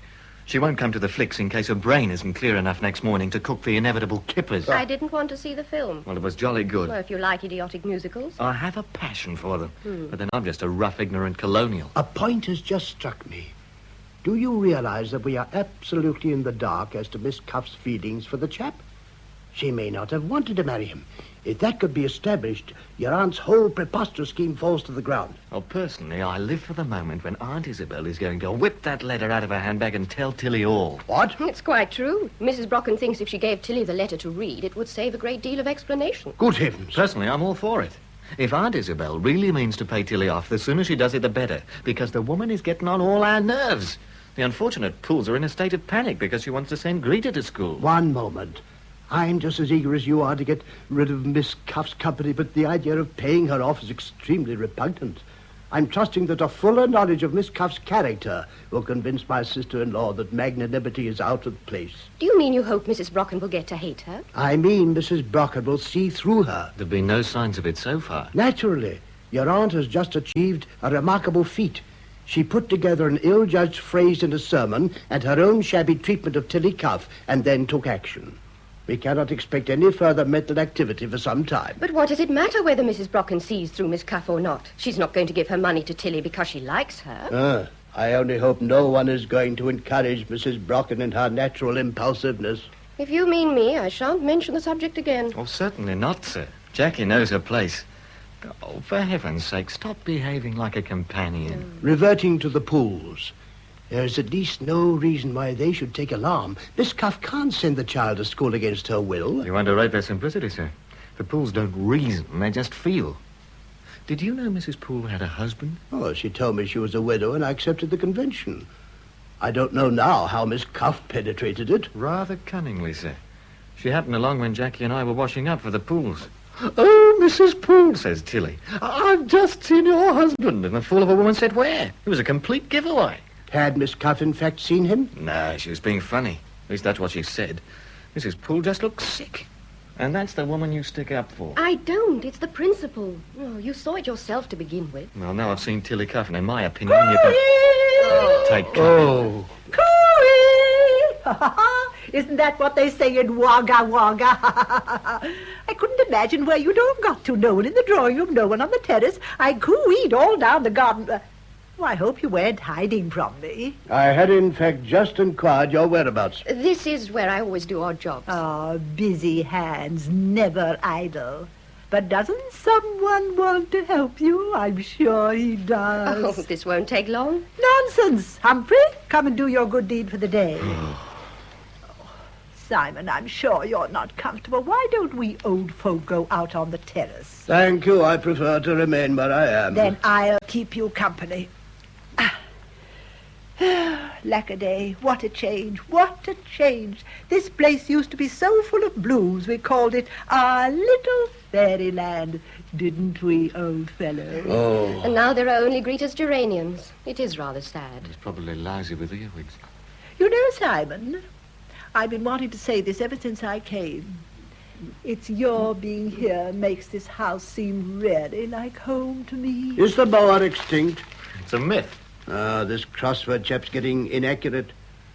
She won't come to the flicks in case her brain isn't clear enough next morning to cook the inevitable kippers. I didn't want to see the film. Well, it was jolly good. Well, if you like idiotic musicals. I have a passion for them. But then I'm just a rough, ignorant colonial. A point has just struck me. Do you realize that we are absolutely in the dark as to Miss Cuff's feelings for the chap? She may not have wanted to marry him. If that could be established, your aunt's whole preposterous scheme falls to the ground. Well, personally, I live for the moment when Aunt Isabel is going to whip that letter out of her handbag and tell Tilly all. What? It's quite true. Mrs. Brocken thinks if she gave Tilly the letter to read, it would save a great deal of explanation. Good heavens. Personally, I'm all for it. If Aunt Isabel really means to pay Tilly off, the sooner she does it, the better, because the woman is getting on all our nerves. The unfortunate Pools are in a state of panic because she wants to send Greta to school. One moment. I'm just as eager as you are to get rid of Miss Cuff's company, but the idea of paying her off is extremely repugnant. I'm trusting that a fuller knowledge of Miss Cuff's character will convince my sister-in-law that magnanimity is out of place. Do you mean you hope Mrs. Brocken will get to hate her? I mean Mrs. Brocken will see through her. There've been no signs of it so far. Naturally. Your aunt has just achieved a remarkable feat. She put together an ill-judged phrase in a sermon and her own shabby treatment of Tilly Cuff, and then took action. We cannot expect any further mental activity for some time. But what does it matter whether Mrs. Brocken sees through Miss Cuff or not? She's not going to give her money to Tilly because she likes her. I only hope no one is going to encourage Mrs. Brocken in her natural impulsiveness. If you mean me, I shan't mention the subject again. Oh, certainly not, sir. Jackie knows her place. Oh, for heaven's sake, stop behaving like a companion. Reverting to the Pools. There's at least no reason why they should take alarm. Miss Cuff can't send the child to school against her will. You underrate their simplicity, sir. The Pools don't reason, they just feel. Did you know Mrs. Poole had a husband? Oh, she told me she was a widow and I accepted the convention. I don't know now how Miss Cuff penetrated it. Rather cunningly, sir. She happened along when Jackie and I were washing up for the Pools. "Oh, Mrs. Poole," says Tilly, "I've just seen your husband." And the fool of a woman said, "Where?" It was a complete giveaway. Had Miss Cuff, in fact, seen him? No, she was being funny. At least that's what she said. Mrs. Poole just looks sick. And that's the woman you stick up for. I don't. It's the principle. Oh, you saw it yourself to begin with. Well, now I've seen Tilly Cuff, and in my opinion, you can... Take care. Oh. Cooey! Isn't that what they say in Wagga Wagga? I couldn't imagine where you'd all got to. No one in the drawing room, no one on the terrace. I cooeyed all down the garden. Oh, I hope you weren't hiding from me. I had, in fact, just inquired your whereabouts. This is where I always do odd jobs. Ah, busy hands, never idle. But doesn't someone want to help you? I'm sure he does. Oh, this won't take long. Nonsense, Humphrey. Come and do your good deed for the day. Simon, I'm sure you're not comfortable. Why don't we old folk go out on the terrace? Thank you. I prefer to remain where I am. Then I'll keep you company. Lackaday, what a change, what a change. This place used to be so full of blues we called it our little fairyland, didn't we, old fellow? Oh. And now there are only greeters geraniums. It is rather sad. It's probably lousy with earwigs. You know, Simon, I've been wanting to say this ever since I came. It's your being here makes this house seem really like home to me. Is the boa extinct? It's a myth. This crossword chap's getting inaccurate.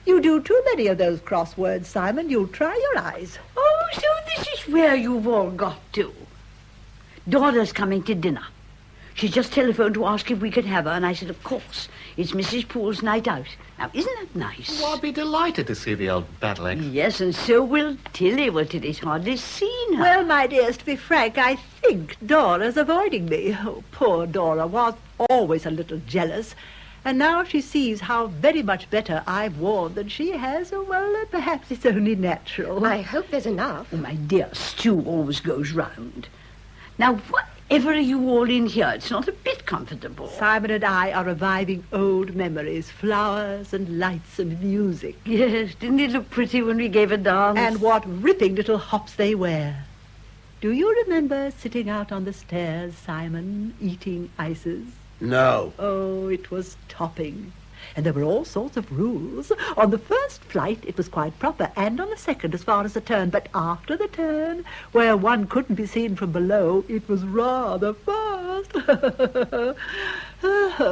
You do too many of those crosswords, Simon. You'll try your eyes. Oh, so this is where you've all got to. Dora's coming to dinner. She just telephoned to ask if we could have her, and I said, of course. It's Mrs. Poole's night out. Now, isn't that nice? Well, I'd be delighted to see the old battle axe. Yes, and so will Tilly. Well, Tilly's hardly seen her. Well, my dears, to be frank, I think Dora's avoiding me. Oh, poor Dora was always a little jealous. And now she sees how very much better I've worn than she has. Oh, well, perhaps it's only natural. I hope there's enough. Oh, my dear, stew always goes round. Now, whatever are you all in here? It's not a bit comfortable. Simon and I are reviving old memories, flowers and lights and music. Yes, didn't it look pretty when we gave a dance? And what ripping little hops they were. Do you remember sitting out on the stairs, Simon, eating ices? No. Oh, it was topping. And there were all sorts of rules. On the first flight, it was quite proper, and on the second, as far as the turn. But after the turn, where one couldn't be seen from below, it was rather fast.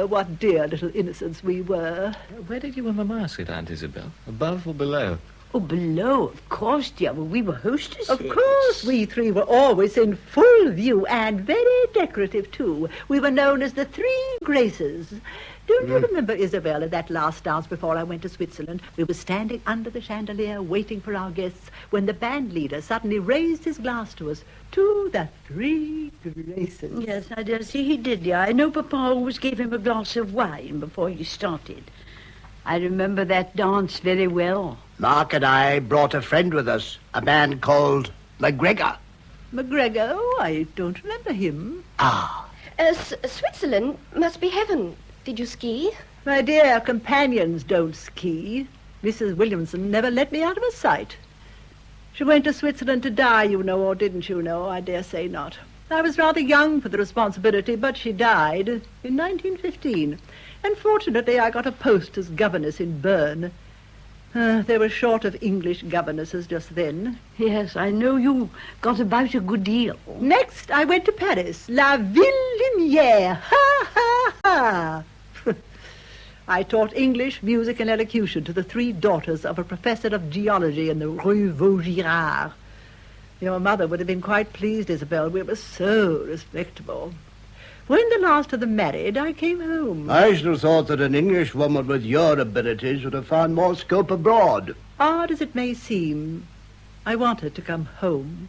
What dear little innocents we were. Where did you and Mamma sit, Aunt Isabel? Above or below? Oh, below, of course, dear. Well, we were hostesses. Of course, we three were always in full view, and very decorative, too. We were known as the Three Graces. Don't you remember, Isabel, at that last dance before I went to Switzerland? We were standing under the chandelier waiting for our guests when the band leader suddenly raised his glass to us. To the Three Graces. Yes, I dare say he did, dear. I know Papa always gave him a glass of wine before he started. I remember that dance very well. Mark and I brought a friend with us, a man called McGregor. McGregor? Oh, I don't remember him. Ah. Switzerland must be heaven. Did you ski? My dear, companions don't ski. Mrs. Williamson never let me out of her sight. She went to Switzerland to die, you know, or didn't you know? I dare say not. I was rather young for the responsibility, but she died in 1915. And fortunately, I got a post as governess in Bern. They were short of English governesses just then. Yes, I know you got about a good deal. Next, I went to Paris. La Ville Lumière. Ha, ha, ha. I taught English, music, and elocution to the three daughters of a professor of geology in the Rue Vaugirard. Your mother would have been quite pleased, Isabel. We were so respectable. When the last of them married, I came home. I should have thought that an English woman with your abilities would have found more scope abroad. Odd as it may seem, I wanted to come home.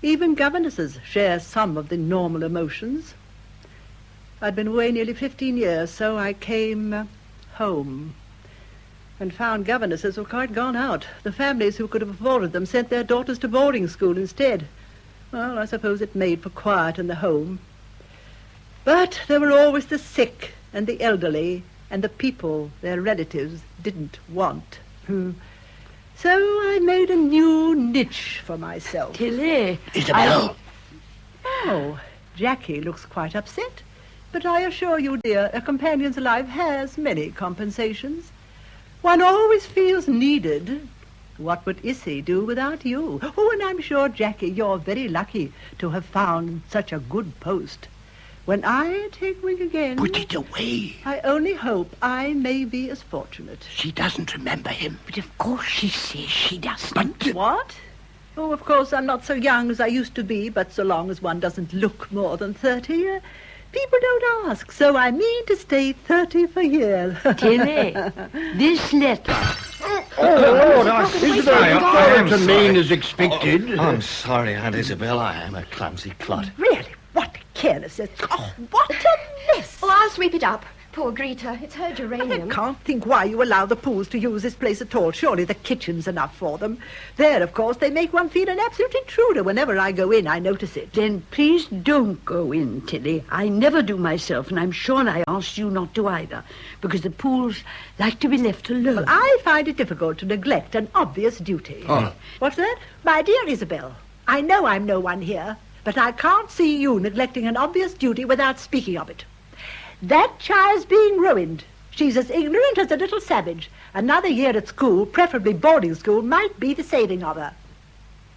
Even governesses share some of the normal emotions. I'd been away nearly 15 years, so I came home and found governesses were quite gone out. The families who could have afforded them sent their daughters to boarding school instead. Well, I suppose it made for quiet in the home. But there were always the sick and the elderly and the people their relatives didn't want. So I made a new niche for myself. Tilly. Isabel. Oh, Jackie looks quite upset. But I assure you, dear, a companion's life has many compensations. One always feels needed. What would Issy do without you? Oh, and I'm sure, Jackie, you're very lucky to have found such a good post. When I take wing again... Put it away. I only hope I may be as fortunate. She doesn't remember him. But of course she says she doesn't. But... What? Oh, of course, I'm not so young as I used to be, but so long as one doesn't look more than 30, people don't ask, so I mean to stay 30 for years. Tilly, this letter. Lord, I am to sorry. mean as expected. I'm sorry, Aunt Isabel. I am a clumsy clod. Really, what carelessness. Oh, what a mess. Oh, I'll sweep it up. Poor Greta, it's her geranium. I can't think why you allow the Pools to use this place at all. Surely the kitchen's enough for them. There, of course, they make one feel an absolute intruder. Whenever I go in, I notice it. Then please don't go in, Tilly. I never do myself, and I'm sure I asked you not to either, because the Pools like to be left alone. Well, I find it difficult to neglect an obvious duty. Oh. What's that? My dear Isabel, I know I'm no one here, but I can't see you neglecting an obvious duty without speaking of it. That child's being ruined. She's as ignorant as a little savage. Another year at school, preferably boarding school, might be the saving of her.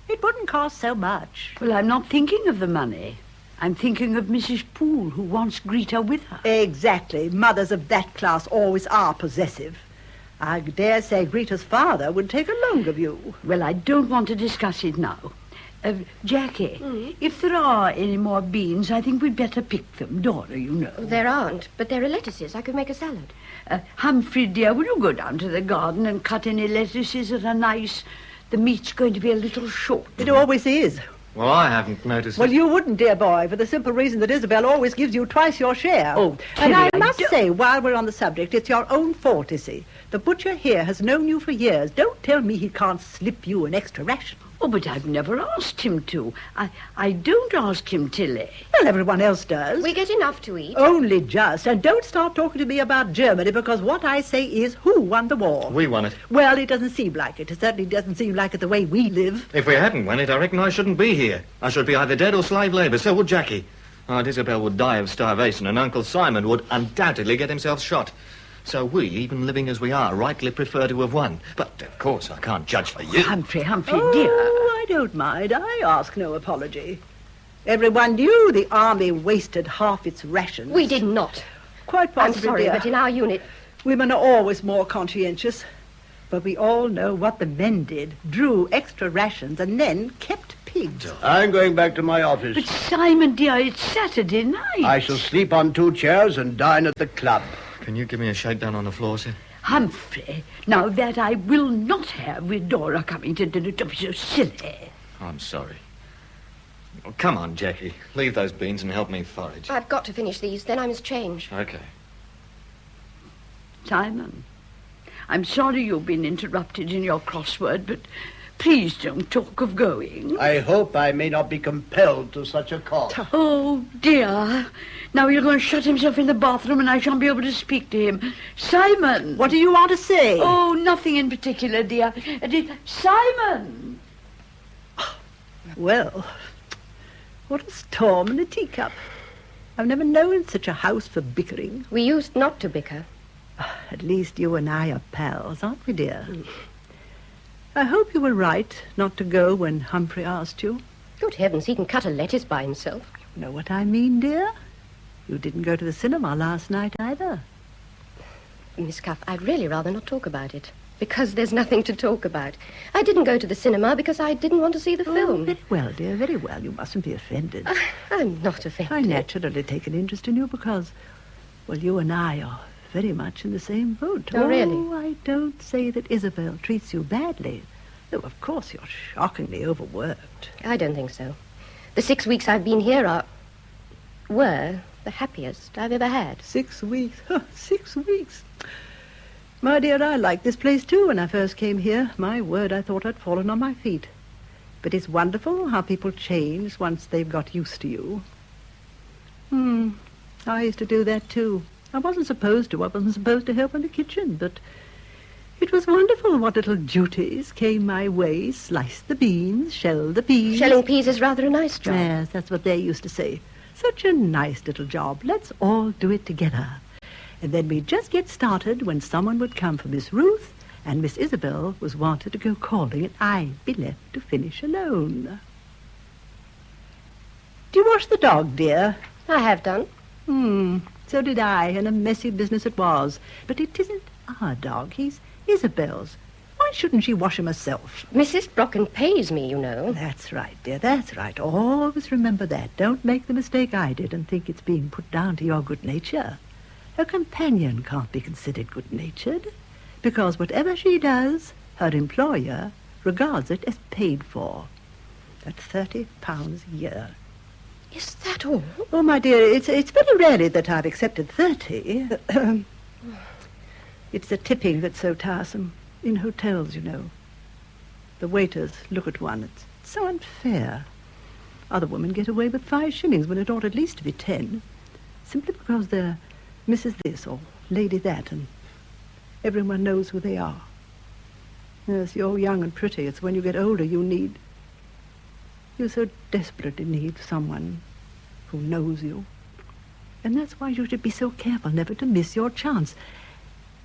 It wouldn't cost so much. Well, I'm not thinking of the money. I'm thinking of Mrs. Poole, who wants Greta with her. Exactly. Mothers of that class always are possessive. I dare say Greta's father would take a longer view. Well, I don't want to discuss it now. Jackie, if there are any more beans, I think we'd better pick them. Dora, you know. There aren't, but there are lettuces. I could make a salad. Humphrey, dear, will you go down to the garden and cut any lettuces that are nice? The meat's going to be a little short. It always is. Well, I haven't noticed Well, it. you wouldn't, dear boy, for the simple reason that Isabel always gives you twice your share. Oh, and Tilly, I must don't- say, while we're on the subject, it's your own fault, you see. The butcher here has known you for years. Don't tell me he can't slip you an extra ration. Oh, but I've never asked him to. I don't ask him, Tilly. Well, everyone else does. We get enough to eat. Only just. And don't start talking to me about Germany, because what I say is, who won the war? We won it. Well, it doesn't seem like it. It certainly doesn't seem like it the way we live. If we hadn't won it, I reckon I shouldn't be here. I should be either dead or slave labour. So would Jackie. Aunt Isabel would die of starvation, and Uncle Simon would undoubtedly get himself shot. So we, even living as we are, rightly prefer to have won. But, of course, I can't judge for you. Humphrey, Oh, dear. I don't mind. I ask no apology. Everyone knew the army wasted half its rations. We did not. Quite I'm possibly, sorry, dear. but in our unit... Women are always more conscientious. But we all know what the men did. Drew extra rations and then kept pigs. I'm going back to my office. But Simon, dear, it's Saturday night. I shall sleep on 2 chairs and dine at the club. Can you give me a shakedown on the floor, sir? Humphrey, now that I will not have with Dora coming to dinner. Don't be so silly. I'm sorry. Oh, come on, Jackie. Leave those beans and help me forage. I've got to finish these, then I must change. Okay. Simon, I'm sorry you've been interrupted in your crossword, but please don't talk of going. I hope I may not be compelled to such a call. Oh, dear. Now he'll go and shut himself in the bathroom and I shan't be able to speak to him. Simon! What do you want to say? Oh, nothing in particular, dear. Simon! Well, what a storm in a teacup. I've never known such a house for bickering. We used not to bicker. At least you and I are pals, aren't we, dear? I hope you were right not to go when Humphrey asked you. Good heavens, he can cut a lettuce by himself. You know what I mean, dear? You didn't go to the cinema last night either. Miss Cuff, I'd really rather not talk about it. Because there's nothing to talk about. I didn't go to the cinema because I didn't want to see the film. Very well, dear, very well. You mustn't be offended. I'm not offended. I naturally take an interest in you because, well, you and I are very much in the same boat. Oh, really? I don't say that Isabel treats you badly. Though, of course, you're shockingly overworked. I don't think so. The 6 weeks I've been here were the happiest I've ever had. 6 weeks. 6 weeks. My dear, I liked this place, too, when I first came here. My word, I thought I'd fallen on my feet. But it's wonderful how people change once they've got used to you. I used to do that, too. I wasn't supposed to. I wasn't supposed to help in the kitchen, but it was wonderful what little duties came my way. Slice the beans, shell the peas. Shelling peas is rather a nice job. Yes, that's what they used to say. Such a nice little job. Let's all do it together. And then we'd just get started when someone would come for Miss Ruth, and Miss Isabel was wanted to go calling, and I'd be left to finish alone. Do you wash the dog, dear? I have done. So did I, and a messy business it was. But it isn't our dog. He's Isabel's. Why Why shouldn't she wash 'em herself? Mrs. Brocken pays me, you know. That's right, dear, that's right. Always remember that. Don't make the mistake I did and think it's being put down to your good nature. Her companion can't be considered good-natured, because whatever she does, her employer regards it as paid for. That's £30 a year. Is that all? Oh, my dear, it's very rarely that I've accepted 30. It's the tipping that's so tiresome. In hotels, you know. The waiters look at one. It's so unfair. Other women get away with 5 shillings when it ought at least to be 10, simply because they're Mrs. This or Lady That, and everyone knows who they are. Yes, you're young and pretty. It's when you get older you so desperately need someone who knows you. And that's why you should be so careful never to miss your chance.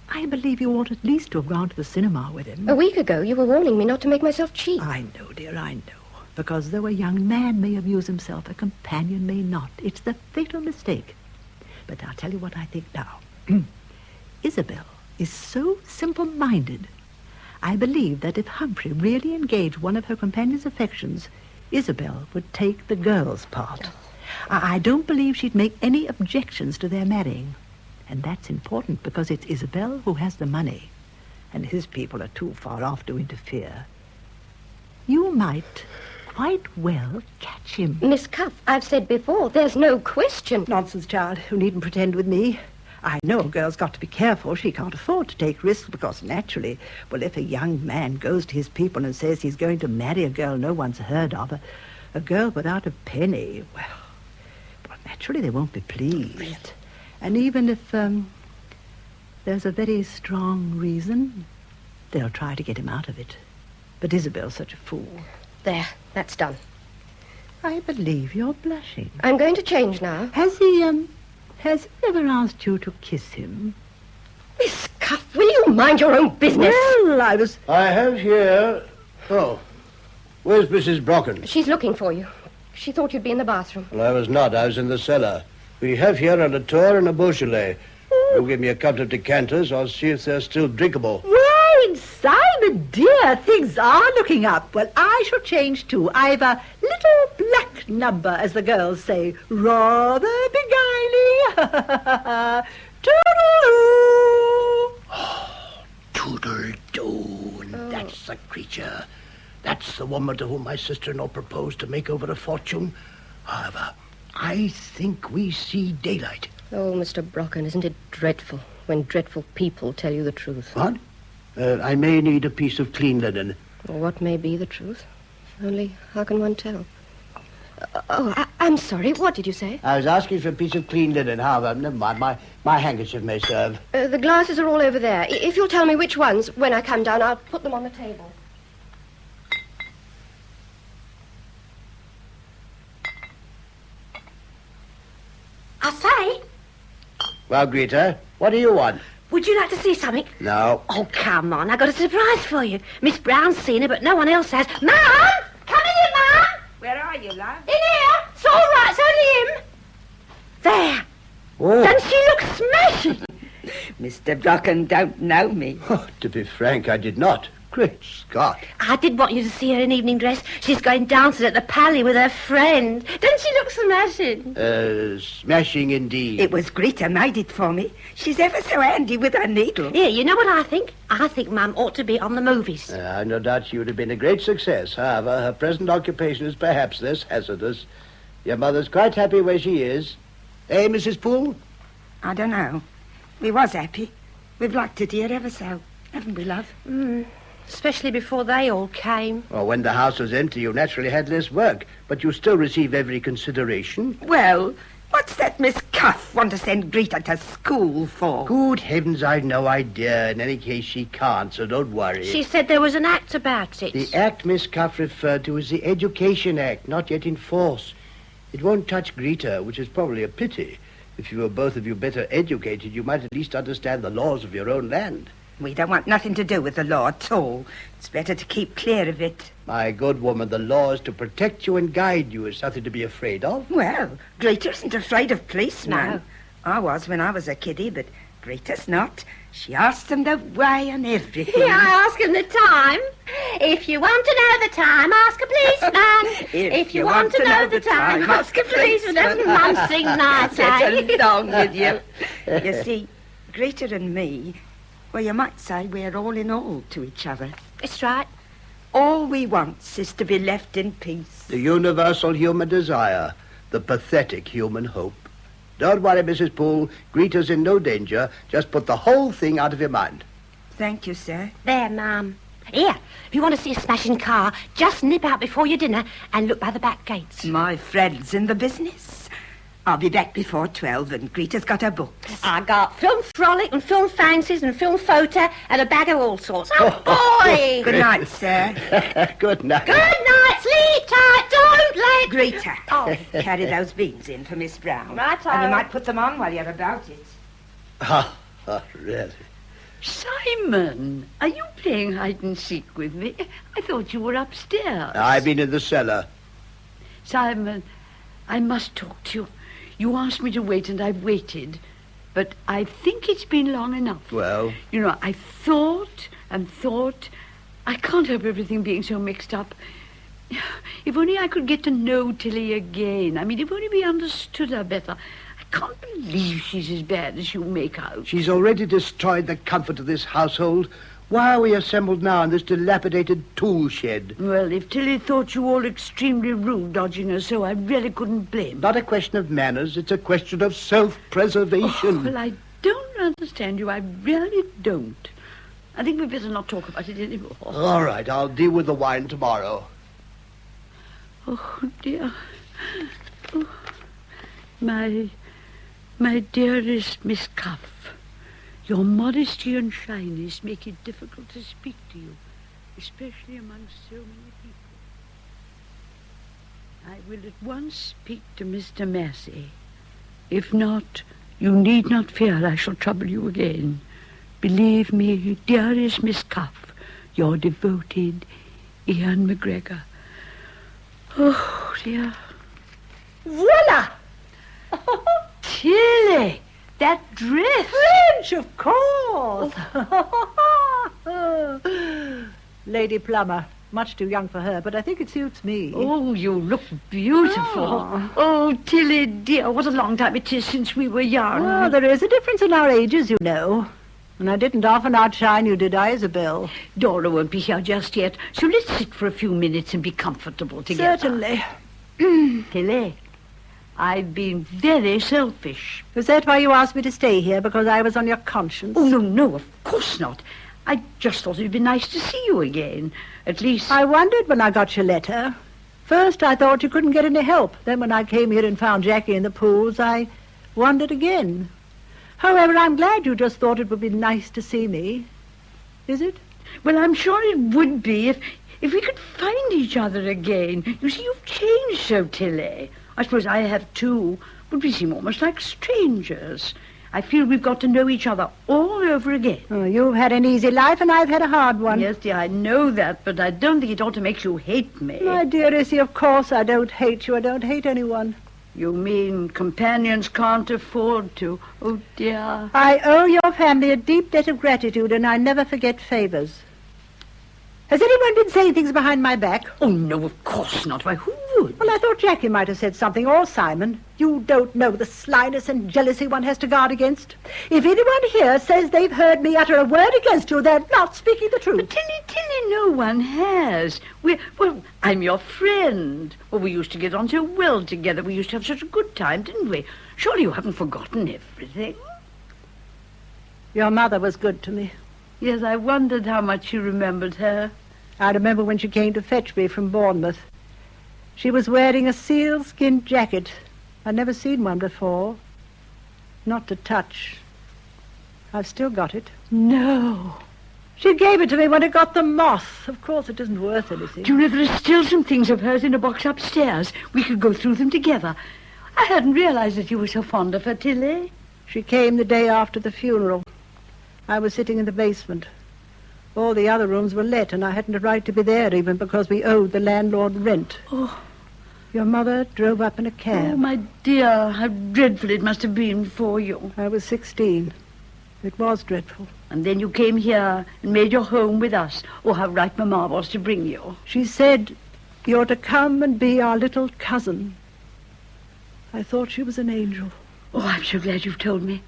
I believe you ought at least to have gone to the cinema with him. A week ago, you were warning me not to make myself cheap. I know, dear, I know. Because though a young man may amuse himself, a companion may not. It's the fatal mistake. But I'll tell you what I think now. Isabel is so simple-minded. I believe that if Humphrey really engaged one of her companion's affections, Isabel would take the girl's part. I don't believe she'd make any objections to their marrying. And that's important because it's Isabel who has the money, and his people are too far off to interfere. You might quite well catch him. Miss Cuff, I've said before, there's no question. Nonsense, child. You needn't pretend with me. I know a girl's got to be careful. She can't afford to take risks because, naturally, well, if a young man goes to his people and says he's going to marry a girl no one's heard of, a girl without a penny, well, naturally they won't be pleased. And even if there's a very strong reason, they'll try to get him out of it. But Isabel's such a fool. There, that's done. I believe you're blushing. I'm going to change now. Has he ever asked you to kiss him? Miss Cuff, will you mind your own business? Well, I have here... Oh, where's Mrs. Brocken? She's looking for you. She thought you'd be in the bathroom. Well, I was not. I was in the cellar. We have here a Latour and a Beaujolais. You give me a couple of decanters. I'll see if they're still drinkable. Wine, Simon, dear, things are looking up. Well, I shall change too. I've a little black number, as the girls say. Rather beguiling. Toodle-oo. Oh, toodle-doo. That's the creature. That's the woman to whom my sister-in-law proposed to make over a fortune. However, I think we see daylight. Oh, Mr. Brocken, isn't it dreadful when dreadful people tell you the truth? What? I may need a piece of clean linen. Well, what may be the truth? Only, how can one tell? I'm sorry. What did you say? I was asking for a piece of clean linen. However, never mind. My handkerchief may serve. The glasses are all over there. If you'll tell me which ones, when I come down, I'll put them on the table. I say, Well, Greta, what do you want? would you like to see something? No. Oh, come on. I got a surprise for you. Miss Brown's seen it, but no one else has. Mum! Come in here, Mum! Where are you, love? In here! It's all right, it's only him. There. Oh. Doesn't she look smashing? Mr. Brocken don't know me. Oh, to be frank, I did not. Great Scott. I did want you to see her in evening dress. She's going dancing at the Pally with her friend. Doesn't she look smashing? Smashing indeed. It was Greta made it for me. She's ever so handy with her needle. Here, you know what I think? I think Mum ought to be on the movies. I've no doubt she would have been a great success. However, her present occupation is perhaps less hazardous. Your mother's quite happy where she is. Eh, Mrs. Poole? I don't know. We was happy. We've liked it here ever so, haven't we, love? Especially before they all came. Well, when the house was empty, you naturally had less work, but you still receive every consideration. Well, what's that Miss Cuff want to send Greta to school for? Good heavens, I've no idea. In any case, she can't, so don't worry. She said there was an act about it. The act Miss Cuff referred to is the Education Act, not yet in force. It won't touch Greta, which is probably a pity. If you were both of you better educated, you might at least understand the laws of your own land. We don't want nothing to do with the law at all. It's better to keep clear of it. My good woman, the law is to protect you and guide you. It's nothing to be afraid of. Well, Greta isn't afraid of policemen. No. I was when I was a kiddie, but Greta's not. She asks them the way and everything. Yeah, I ask him the time. If you want to know the time, ask a policeman. If you want to know the time, ask a policeman. Doesn't Mum sing nice, Get along with you. You see, Greta and me, well, you might say we're all in all to each other. It's right. All we want is to be left in peace. The universal human desire, the pathetic human hope. Don't worry, Mrs. Poole. Greta's in no danger. Just put the whole thing out of your mind. Thank you, sir. There, Mum. Here, if you want to see a smashing car, just nip out before your dinner and look by the back gates. My friend's in the business. I'll be back before 12 and Greta's got her books. I got film frolic and film fancies and film photo and a bag of all sorts. Oh, boy! Good night, sir. Good night. Good night, sleep tight, don't let... Greta, Oh. carry those beans in for Miss Brown. Righto. And you might put them on while you're about it. Really? Simon, are you playing hide and seek with me? I thought you were upstairs. I've been in the cellar. Simon, I must talk to you. You asked me to wait, and I've waited. But I think it's been long enough. Well? You know, I thought and thought. I can't help everything being so mixed up. If only I could get to know Tilly again. I mean, if only we understood her better. I can't believe she's as bad as you make out. She's already destroyed the comfort of this household. Why are we assembled now in this dilapidated tool shed? Well, if Tilly thought you all extremely rude dodging her so, I really couldn't blame her. Not a question of manners, it's a question of self-preservation. Oh, well, I don't understand you. I really don't. I think we'd better not talk about it anymore. All right, I'll deal with the wine tomorrow. Oh, dear. Oh, my dearest Miss Cuff, your modesty and shyness make it difficult to speak to you, especially among so many people. I will at once speak to Mr. Massey. If not, you need not fear I shall trouble you again. Believe me, dearest Miss Cuff, your devoted Ian McGregor. Oh, dear. Voila! Tilly, that dress. French, of course. Lady Plummer. Much too young for her, but I think it suits me. Oh, you look beautiful. Oh, Tilly, dear, what a long time it is since we were young. Well, there is a difference in our ages, you know. And I didn't often outshine you, did I, Isabel? Dora won't be here just yet, so let's sit for a few minutes and be comfortable together. Certainly. Tilly, I've been very selfish. Was that why you asked me to stay here, because I was on your conscience? Oh, no, of course not. I just thought it'd be nice to see you again. At least... I wondered when I got your letter. First, I thought you couldn't get any help. Then when I came here and found Jackie in the pools, I wondered again. However, I'm glad you just thought it would be nice to see me. Is it? Well, I'm sure it would be if we could find each other again. You see, you've changed so, Tilly. I suppose I have too, but we seem almost like strangers. I feel we've got to know each other all over again. Oh, you've had an easy life and I've had a hard one. Yes, dear, I know that, but I don't think it ought to make you hate me. My dear Issy, of course I don't hate you. I don't hate anyone. You mean companions can't afford to? Oh, dear. I owe your family a deep debt of gratitude, and I never forget favors. Has anyone been saying things behind my back? Oh, no, of course not. Why, who would? Well, I thought Jackie might have said something, or Simon. You don't know the slyness and jealousy one has to guard against. If anyone here says they've heard me utter a word against you, they're not speaking the truth. But Tilly, no one has. Well, I'm your friend. Well, we used to get on so well together. We used to have such a good time, didn't we? Surely you haven't forgotten everything. Your mother was good to me. Yes, I wondered how much you remembered her. I remember when she came to fetch me from Bournemouth. She was wearing a sealskin jacket. I'd never seen one before. Not to touch. I've still got it. No. She gave it to me when it got the moth. Of course, it isn't worth anything. Do you know, there are still some things of hers in a box upstairs. We could go through them together. I hadn't realized that you were so fond of her, Tilly. She came the day after the funeral. I was sitting in the basement. All the other rooms were let, and I hadn't a right to be there even because we owed the landlord rent. Oh. Your mother drove up in a cab. Oh, my dear, how dreadful it must have been for you. I was 16. It was dreadful. And then you came here and made your home with us. Oh, how right Mamma was to bring you. She said, "You're to come and be our little cousin." I thought she was an angel. Oh, I'm so glad you've told me.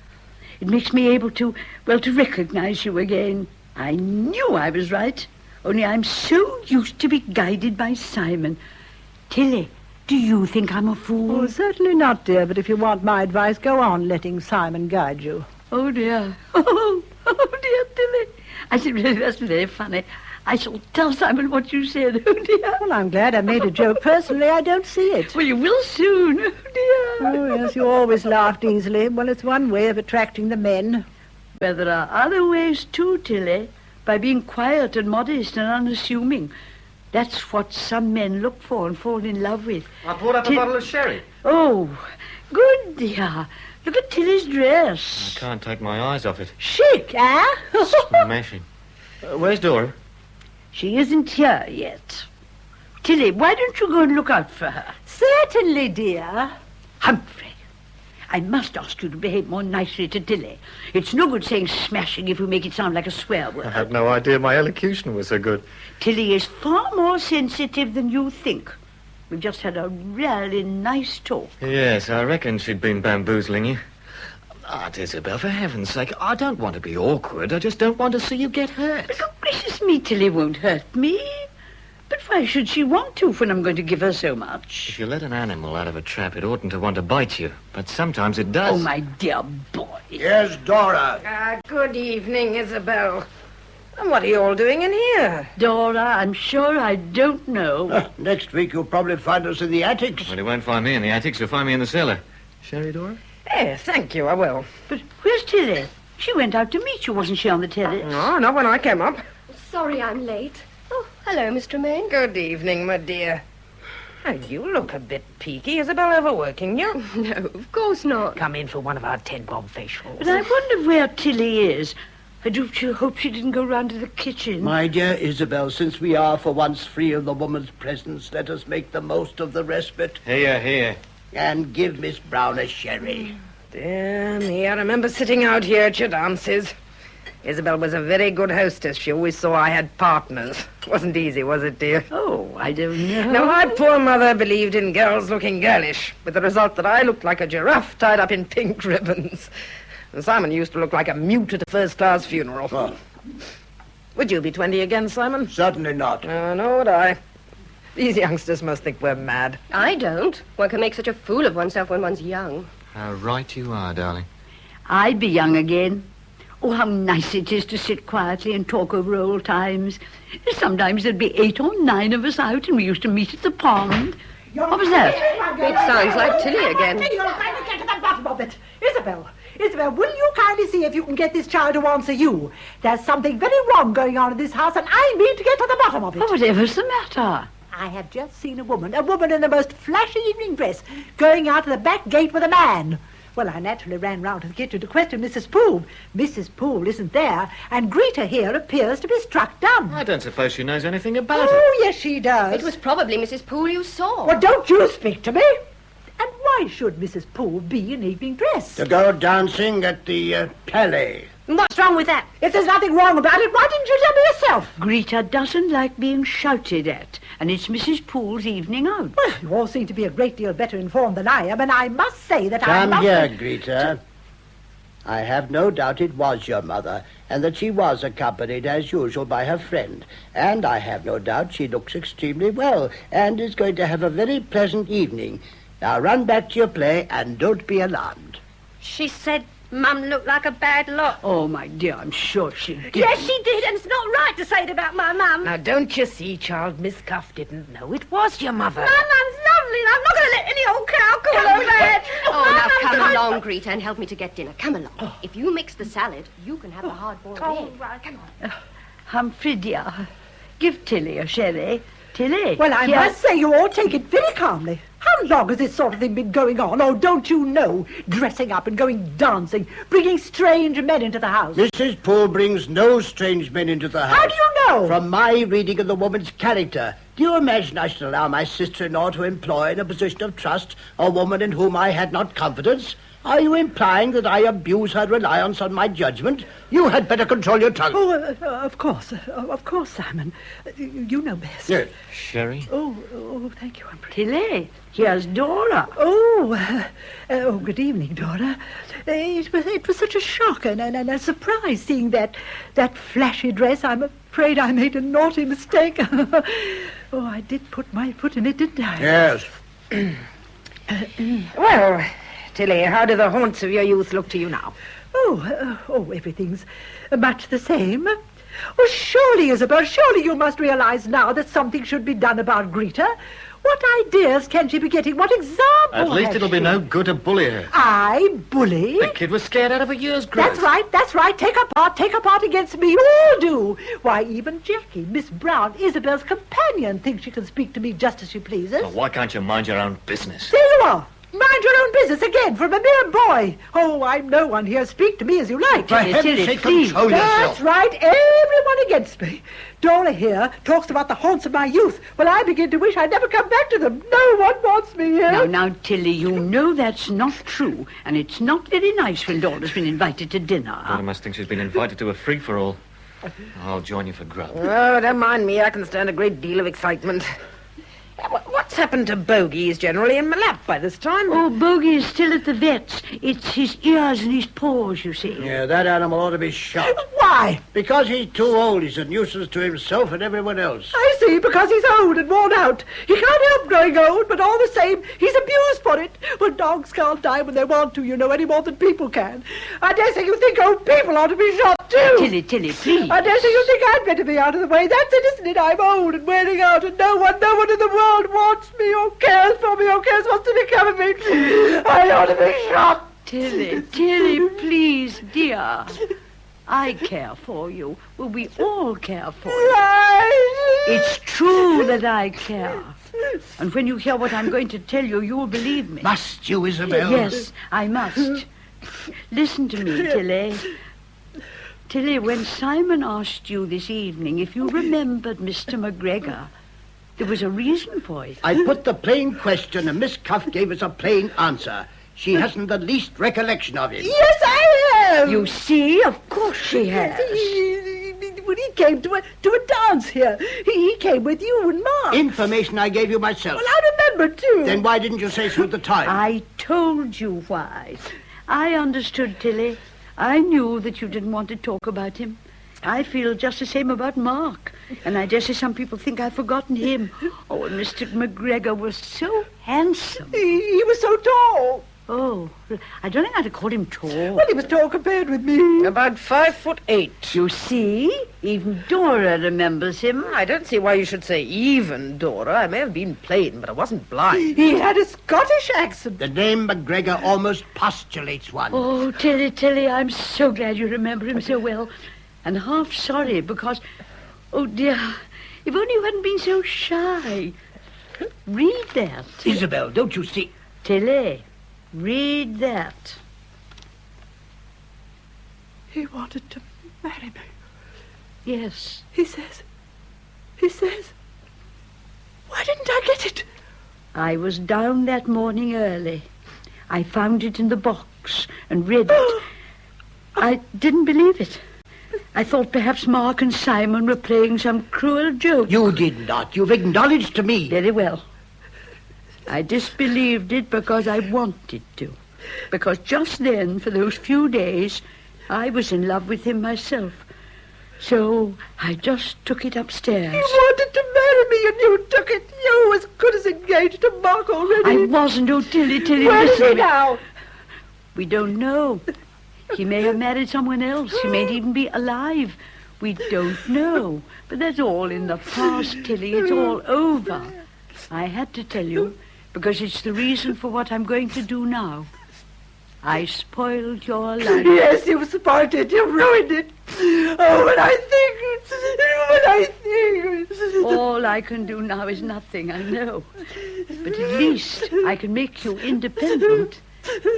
It makes me able to recognize you again. I knew I was right, only I'm so used to be guided by Simon. Tilly, do you think I'm a fool? Oh, certainly not, dear, but if you want my advice, go on letting Simon guide you. Oh, dear. Oh, dear, Tilly. I said, really, that's very funny. I shall tell Simon what you said. Oh, dear. Well, I'm glad I made a joke. Personally, I don't see it. Well, you will soon. Oh, dear. Oh, yes, you always laughed easily. Well, it's one way of attracting the men. Well, there are other ways, too, Tilly. By being quiet and modest and unassuming. That's what some men look for and fall in love with. I brought up a bottle of sherry. Oh, good, dear. Look at Tilly's dress. I can't take my eyes off it. Chic, eh? Smashing. Where's Dora? She isn't here yet. Tilly, why don't you go and look out for her? Certainly, dear. Humphrey, I must ask you to behave more nicely to Tilly. It's no good saying smashing if you make it sound like a swear word. I had no idea my elocution was so good. Tilly is far more sensitive than you think. We've just had a really nice talk. Yes, I reckon she'd been bamboozling you. Aunt Isabel, for heaven's sake, I don't want to be awkward. I just don't want to see you get hurt. But, oh, gracious me, Tilly won't hurt me. But why should she want to when I'm going to give her so much? If you let an animal out of a trap, it oughtn't to want to bite you. But sometimes it does. Oh, my dear boy. Yes, Dora. Good evening, Isabel. And what are you all doing in here? Dora, I'm sure I don't know. Next week you'll probably find us in the attics. Well, you won't find me in the attics. You'll find me in the cellar. Sherry, Dora? Yes, thank you, I will. But where's Tilly? She went out to meet you, wasn't she, on the terrace? No, not when I came up. Sorry I'm late. Oh, hello, Miss Tremaine. Good evening, my dear. Oh, you look a bit peaky. Isabel overworking you? No, of course not. Come in for one of our 10-bob facials. But I wonder where Tilly is. I do hope she didn't go round to the kitchen. My dear Isabel, since we are for once free of the woman's presence, let us make the most of the respite. Here, here. And give Miss Brown a sherry. Dear me, I remember sitting out here at your dances. Isabel was a very good hostess. She always saw I had partners. Wasn't easy, was it, dear? Oh, I don't know. Now, my poor mother believed in girls looking girlish, with the result that I looked like a giraffe tied up in pink ribbons. And Simon used to look like a mute at a first-class funeral. Oh. Would you be 20 again, Simon? Certainly not. Nor would I. These youngsters must think we're mad. I don't. One can make such a fool of oneself when one's young. How right you are, darling. I'd be young again. Oh, how nice it is to sit quietly and talk over old times. Sometimes there'd be 8 or 9 of us out, and we used to meet at the pond. What was that? It sounds like Tilly again. You're trying to get to the bottom of it. Isabel, will you kindly see if you can get this child to answer you? There's something very wrong going on in this house, and I mean to get to the bottom of it. Oh, whatever's the matter? I have just seen a woman in the most flashy evening dress, going out of the back gate with a man. Well, I naturally ran round to the kitchen to question Mrs. Poole. Mrs. Poole isn't there, and Greta here appears to be struck dumb. I don't suppose she knows anything about it. Oh, yes, she does. It was probably Mrs. Poole you saw. Well, don't you speak to me. And why should Mrs. Poole be in evening dress? To go dancing at the Palais. What's wrong with that? If there's nothing wrong about it, why didn't you tell me yourself? Greta doesn't like being shouted at, and it's Mrs. Poole's evening out. Well, you all seem to be a great deal better informed than I am, and I must say that I'm Come not... here, Greta. I have no doubt it was your mother, and that she was accompanied as usual by her friend. And I have no doubt she looks extremely well, and is going to have a very pleasant evening. Now run back to your play, and don't be alarmed. She said Mum looked like a bad lot. Oh, my dear, I'm sure she did. Yes, she did, and it's not right to say it about my mum. Now, don't you see, child, Miss Cuff didn't know it was your mother. My mum's lovely, and I'm not going to let any old cow call her bad. Oh, now come along, Greta, and help me to get dinner. Come along. If you mix the salad, you can have the hard-boiled egg. Right. Come on. Humphrey, dear, give Tilly a sherry. Tilly. Well, I must say you all take it very calmly. How long has this sort of thing been going on? Oh, don't you know? Dressing up and going dancing, bringing strange men into the house. Mrs. Poole brings no strange men into the house. How do you know? From my reading of the woman's character. Do you imagine I should allow my sister-in-law to employ in a position of trust a woman in whom I had not confidence? Are you implying that I abuse her reliance on my judgment? You had better control your tongue. Oh, of course, Simon. You know best. Yes. Sherry? Oh, thank you, Humphrey. Tilly, here's Dora. Good evening, Dora. It was such a shock and a surprise seeing that flashy dress. I'm afraid I made a naughty mistake. I did put my foot in it, didn't I? Yes. Well, Tilly, how do the haunts of your youth look to you now? Everything's much the same. Oh, surely, Isabel, surely you must realize now that something should be done about Greta. What ideas can she be getting? What example At least has it'll be she? no good to bully her. I bully? The kid was scared out of a year's growth. That's right. Take her part against me. You all do. Why, even Jackie, Miss Brown, Isabel's companion, thinks she can speak to me just as she pleases. Well, why can't you mind your own business? There you are. Mind your own business again from a mere boy. Oh, I'm no one here. Speak to me as you like. For heaven's sake, control That's yourself. right. Everyone against me. Dora here talks about the haunts of my youth. Well, I begin to wish I'd never come back to them. No one wants me here. Now, Tilly, you know that's not true. And it's not very nice when Dora's been invited to dinner. Dora must think she's been invited to a free-for-all. I'll join you for grub. Oh, don't mind me. I can stand a great deal of excitement. What's happened to Bogey? He's generally in my lap by this time. Oh, Bogey is still at the vet's. It's his ears and his paws, you see. Yeah, that animal ought to be shot. Why? Because he's too old. He's a nuisance to himself and everyone else. I see, because he's old and worn out. He can't help growing old, but all the same, he's abused for it. Well, dogs can't die when they want to, you know, any more than people can. I dare say you think old people ought to be shot, too. Tilly, please. I dare say you think I'd better be out of the way. That's it, isn't it? I'm old and wearing out, and no one in the world wants me or cares for me or cares what's to become of me. I ought to be shot. Tilly, please, dear. I care for you. Well, we all care for you. It's true that I care. And when you hear what I'm going to tell you, you'll believe me. Must you, Isabel? Yes, I must. Listen to me, Tilly. Tilly, when Simon asked you this evening if you remembered Mr. McGregor, there was a reason for it. I put the plain question and Miss Cuff gave us a plain answer. She hasn't the least recollection of him. Yes, I have. You see, of course she has. When he came to a dance here, he came with you and Mark. Information I gave you myself. Well, I remember, too. Then why didn't you say so at the time? I told you why. I understood, Tilly. I knew that you didn't want to talk about him. I feel just the same about Mark. And I dare say some people think I've forgotten him. Oh, and Mr. McGregor was so handsome. He was so tall. Oh, I don't know how to call him tall. Well, he was tall compared with me. About 5'8". You see, even Dora remembers him. I don't see why you should say even, Dora. I may have been plain, but I wasn't blind. He had a Scottish accent. The name McGregor almost postulates one. Oh, Tilly, I'm so glad you remember him so well. And half sorry because, oh dear, if only you hadn't been so shy. Read that. Isabel, don't you see? Tilly, read that. He wanted to marry me. Yes. He says, why didn't I get it? I was down that morning early. I found it in the box and read it. I didn't believe it. I thought perhaps Mark and Simon were playing some cruel joke. You did not. You've acknowledged to me. Very well. I disbelieved it because I wanted to. Because just then, for those few days, I was in love with him myself. So I just took it upstairs. You wanted to marry me and you took it. You as good as engaged to Mark already. I wasn't. Oh, Tilly, Where is listen. he now? We don't know. He may have married someone else. He may even be alive. We don't know. But that's all in the past, Tilly. It's all over. I had to tell you because it's the reason for what I'm going to do now. I spoiled your life. Yes, you spoiled it. You ruined it. Oh, when I think. All I can do now is nothing, I know. But at least I can make you independent.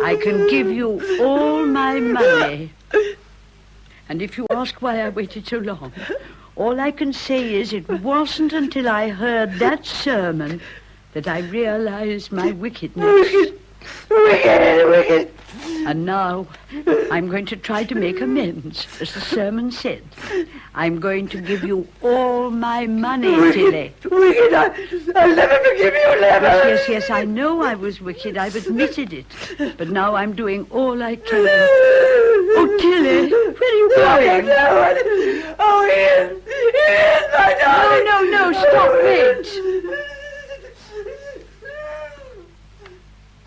I can give you all my money. And if you ask why I waited so long, all I can say is it wasn't until I heard that sermon that I realized my wickedness. Wicked. And now I'm going to try to make amends, as the sermon said. I'm going to give you all my money, Tilly. Wicked, I'll never forgive you, never. Yes, I know I was wicked. I've admitted it. But now I'm doing all I can. Oh, Tilly, where are you going? Oh, Ian, my darling. No, stop it.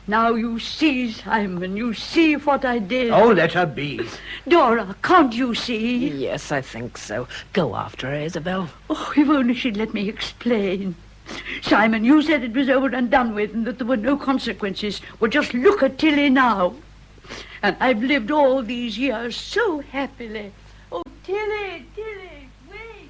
Now you see, Simon, you see what I did. Oh, let her be. Dora, can't you see? Yes, I think so. Go after her, Isabel. Oh, if only she'd let me explain. Simon, you said it was over and done with and that there were no consequences. Well, just look at Tilly now. And I've lived all these years so happily. Oh, Tilly, wait.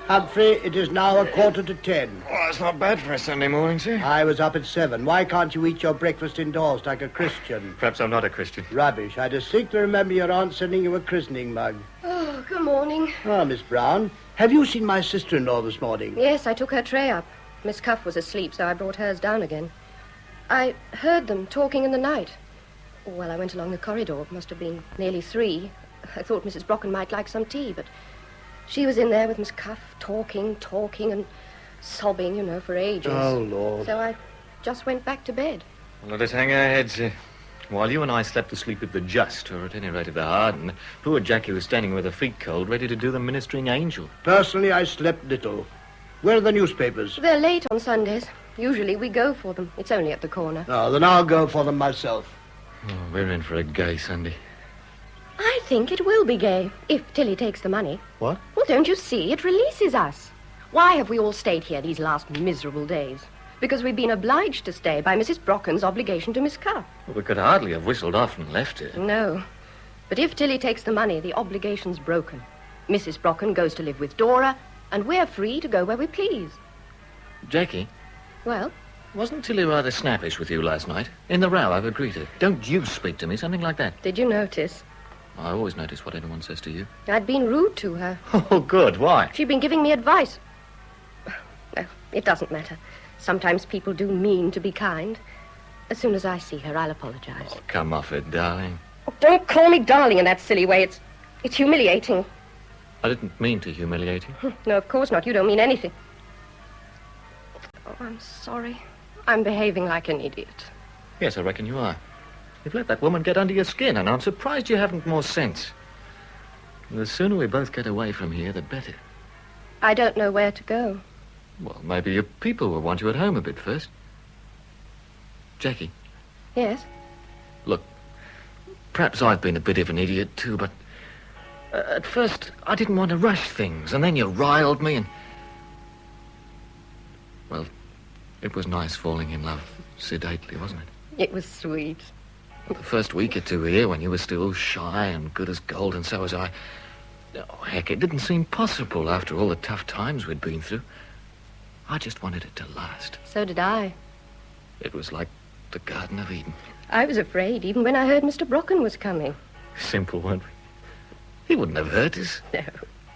Humphrey, it is now 10:15. Oh, that's not bad for a Sunday morning, sir. I was up at 7. Why can't you eat your breakfast indoors like a Christian? Perhaps I'm not a Christian. Rubbish. I distinctly remember your aunt sending you a christening mug. Oh, good morning. Ah, Miss Brown, have you seen my sister-in-law this morning? Yes, I took her tray up. Miss Cuff was asleep, so I brought hers down again. I heard them talking in the night. Well, I went along the corridor. It must have been nearly 3. I thought Mrs. Brocken might like some tea, but she was in there with Miss Cuff, talking, and sobbing, for ages. Oh, Lord. So I just went back to bed. Well, let us hang our heads, sir. While you and I slept the sleep of the just, or at any rate of the hardened, poor Jackie was standing with her feet cold, ready to do the ministering angel. Personally, I slept little. Where are the newspapers? They're late on Sundays. Usually we go for them. It's only at the corner. Oh, then I'll go for them myself. Oh, we're in for a gay Sunday. I think it will be gay, if Tilly takes the money. What? Well, don't you see? It releases us. Why have we all stayed here these last miserable days? Because we've been obliged to stay by Mrs. Brocken's obligation to Miss Cuff. Well, we could hardly have whistled off and left her. No. But if Tilly takes the money, the obligation's broken. Mrs. Brocken goes to live with Dora, and we're free to go where we please. Jackie, Well, wasn't Tilly rather snappish with you last night? In the row over Greta. Don't you speak to me, something like that. did you notice? I always notice what anyone says to you. I'd been rude to her. Oh, good. Why? She'd been giving me advice. No, it doesn't matter. Sometimes people do mean to be kind. As soon as I see her, I'll apologize. Oh, come off it, darling. Oh, don't call me darling in that silly way. It's humiliating. I didn't mean to humiliate you. No, of course not. You don't mean anything. Oh, I'm sorry. I'm behaving like an idiot. Yes, I reckon you are. You've let that woman get under your skin, and I'm surprised you haven't more sense. The sooner we both get away from here, the better. I don't know where to go. Well, maybe your people will want you at home a bit first. Jackie, Yes? look, perhaps I've been a bit of an idiot too, but at first I didn't want to rush things, and then you riled me, and... Well, it was nice falling in love sedately, wasn't it? It was sweet. The first week or two here, when you were still shy and good as gold, and so was I... Oh, heck, it didn't seem possible after all the tough times we'd been through. I just wanted it to last. So did I. It was like the Garden of Eden. I was afraid, even when I heard Mr. Brocken was coming. Simple, weren't we? He wouldn't have hurt us. No.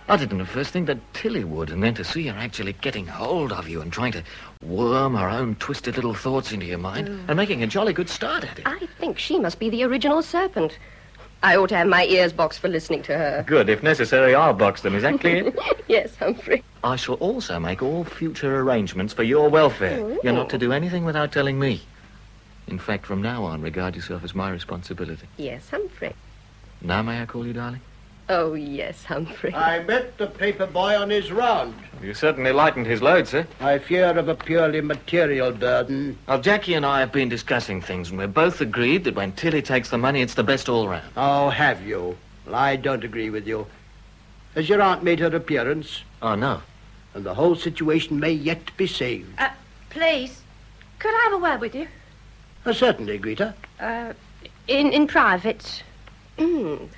I didn't at first think that Tilly would, and then to see her actually getting hold of you and trying to worm her own twisted little thoughts into your mind and making a jolly good start at it. I think she must be the original serpent. I ought to have my ears boxed for listening to her. Good. If necessary, I'll box them. Is that clear? Yes, Humphrey. I shall also make all future arrangements for your welfare. Ooh. You're not to do anything without telling me. In fact, from now on, regard yourself as my responsibility. Yes, Humphrey. Now may I call you darling? Oh, yes, Humphrey. I met the paper boy on his round. You certainly lightened his load, sir. I fear of a purely material burden. Well, Jackie and I have been discussing things, and we're both agreed that when Tilly takes the money, it's the best all round. Oh, have you? Well, I don't agree with you. Has your aunt made her appearance? Oh, no. And the whole situation may yet be saved. Please, could I have a word with you? Certainly, Greta. In private.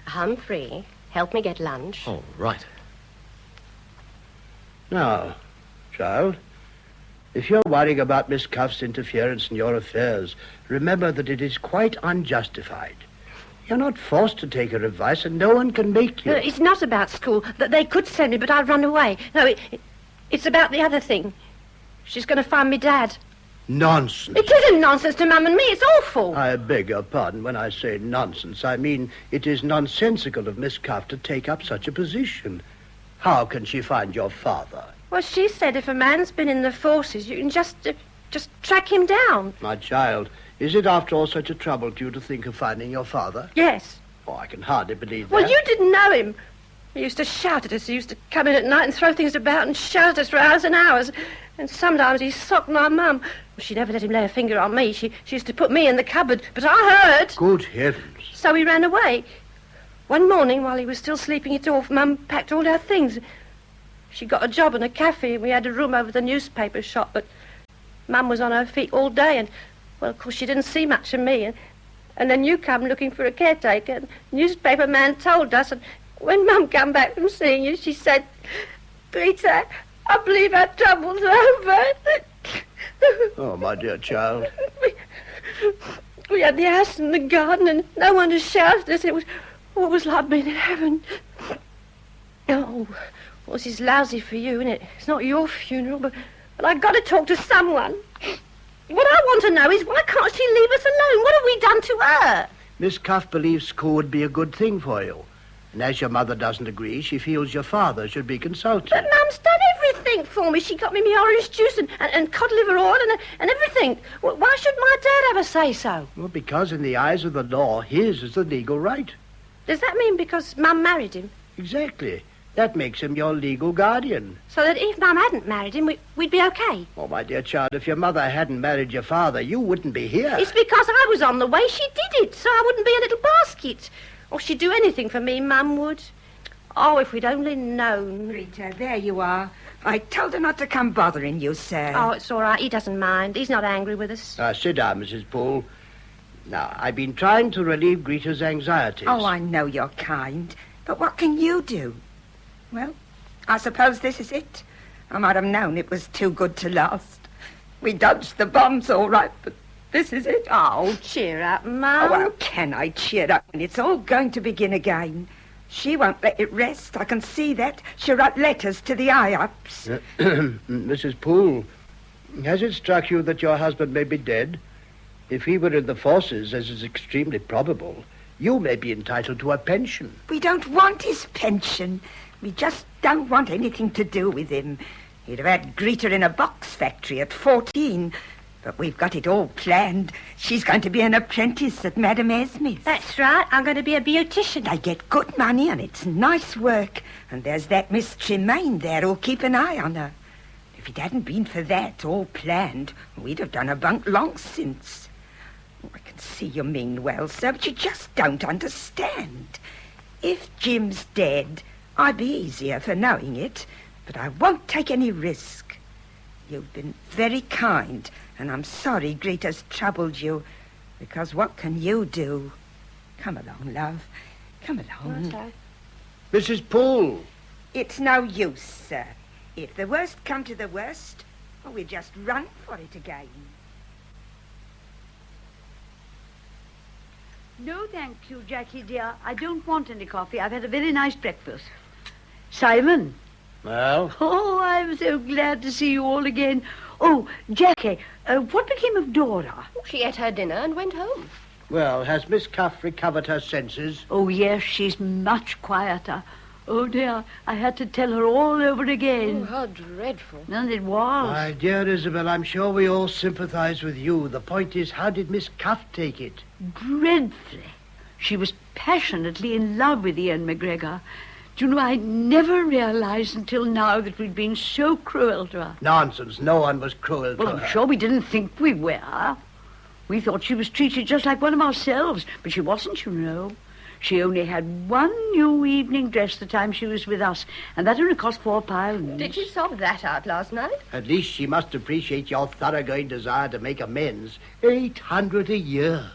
Humphrey, help me get lunch. Oh, right. Now, child, if you're worrying about Miss Cuff's interference in your affairs, remember that it is quite unjustified. You're not forced to take her advice, and no one can make you. It's not about school. That they could send me, but I'd run away. No, it's about the other thing. She's going to find me dad. Nonsense. It isn't nonsense to Mum and me. It's awful. I beg your pardon. When I say nonsense, I mean it is nonsensical of Miss Cuff to take up such a position. How can she find your father? Well, she said if a man's been in the forces, you can just track him down. My child, is it after all such a trouble to you to think of finding your father? Yes. Oh, I can hardly believe that. Well, you didn't know him. He used to shout at us. He used to come in at night and throw things about and shout at us for hours and hours. And sometimes he socked my mum. Well, she never let him lay a finger on me. She used to put me in the cupboard, but I heard. Good heavens. So he ran away. One morning, while he was still sleeping it off, Mum packed all our things. She got a job in a cafe, and we had a room over the newspaper shop, but Mum was on her feet all day, and, well, of course, she didn't see much of me. And then you come looking for a caretaker, and the newspaper man told us, and when Mum come back from seeing you, she said, "Peter, I believe our trouble's over." Oh, my dear child. We had the house and the garden, and no one to shout at us. It was like being in heaven. Oh, well, this is lousy for you, isn't it? It's not your funeral, but I've got to talk to someone. What I want to know is why can't she leave us alone? What have we done to her? Miss Cuff believes school would be a good thing for you. And as your mother doesn't agree, she feels your father should be consulted. But Mum's done everything for me. She got me orange juice and cod liver oil and everything. Why should my dad have a say-so? Well, because in the eyes of the law, his is the legal right. Does that mean because Mum married him? Exactly. That makes him your legal guardian. So that if Mum hadn't married him, we'd be okay? Oh, my dear child, if your mother hadn't married your father, you wouldn't be here. It's because I was on the way she did it, so I wouldn't be a little basket. Or she'd do anything for me, Mum would. Oh, if we'd only known. Rita, there you are. I told her not to come bothering you, sir. Oh, it's all right. He doesn't mind. He's not angry with us. Sit down, Mrs. Poole. Now, I've been trying to relieve Greta's anxieties. Oh, I know you're kind. But what can you do? Well, I suppose this is it. I might have known it was too good to last. We dodged the bombs all right, but this is it. Oh, cheer up, Mum. Oh, how can I cheer up when it's all going to begin again? She won't let it rest. I can see that. She'll write letters to the high-ups. Mrs. Poole, has it struck you that your husband may be dead? If he were in the forces, as is extremely probable, you may be entitled to a pension. We don't want his pension. We just don't want anything to do with him. He'd have had Greta in a box factory at 14. But we've got it all planned. She's going to be an apprentice at Madame Esme's. That's right. I'm going to be a beautician. They get good money and it's nice work. And there's that Miss Tremaine there who'll keep an eye on her. If it hadn't been for that, all planned, we'd have done a bunk long since. Oh, I can see you mean well, sir, but you just don't understand. If Jim's dead, I'd be easier for knowing it, but I won't take any risk. You've been very kind, and I'm sorry Greta's troubled you, because what can you do? Come along, love. Come along. Okay. Mrs. Poole. It's no use, sir. If the worst come to the worst, we'll just run for it again. No, thank you, Jackie, dear. I don't want any coffee. I've had a very nice breakfast. Simon. Well? Oh, I'm so glad to see you all again. Oh, Jackie, what became of Dora? She ate her dinner and went home. Well, has Miss Cuff recovered her senses? Oh, yes, she's much quieter. Oh, dear, I had to tell her all over again. Oh, how dreadful. And it was. My dear Isabel, I'm sure we all sympathize with you. The point is, how did Miss Cuff take it? Dreadfully. She was passionately in love with Ian McGregor. Do you know, I never realized until now that we'd been so cruel to her. Nonsense. No one was cruel to Well, her. I'm sure we didn't think we were. We thought she was treated just like one of ourselves, but she wasn't, you know. She only had one new evening dress the time she was with us, and that only cost £4. Did you sob that out last night? At least she must appreciate your thoroughgoing desire to make amends. 800 a year.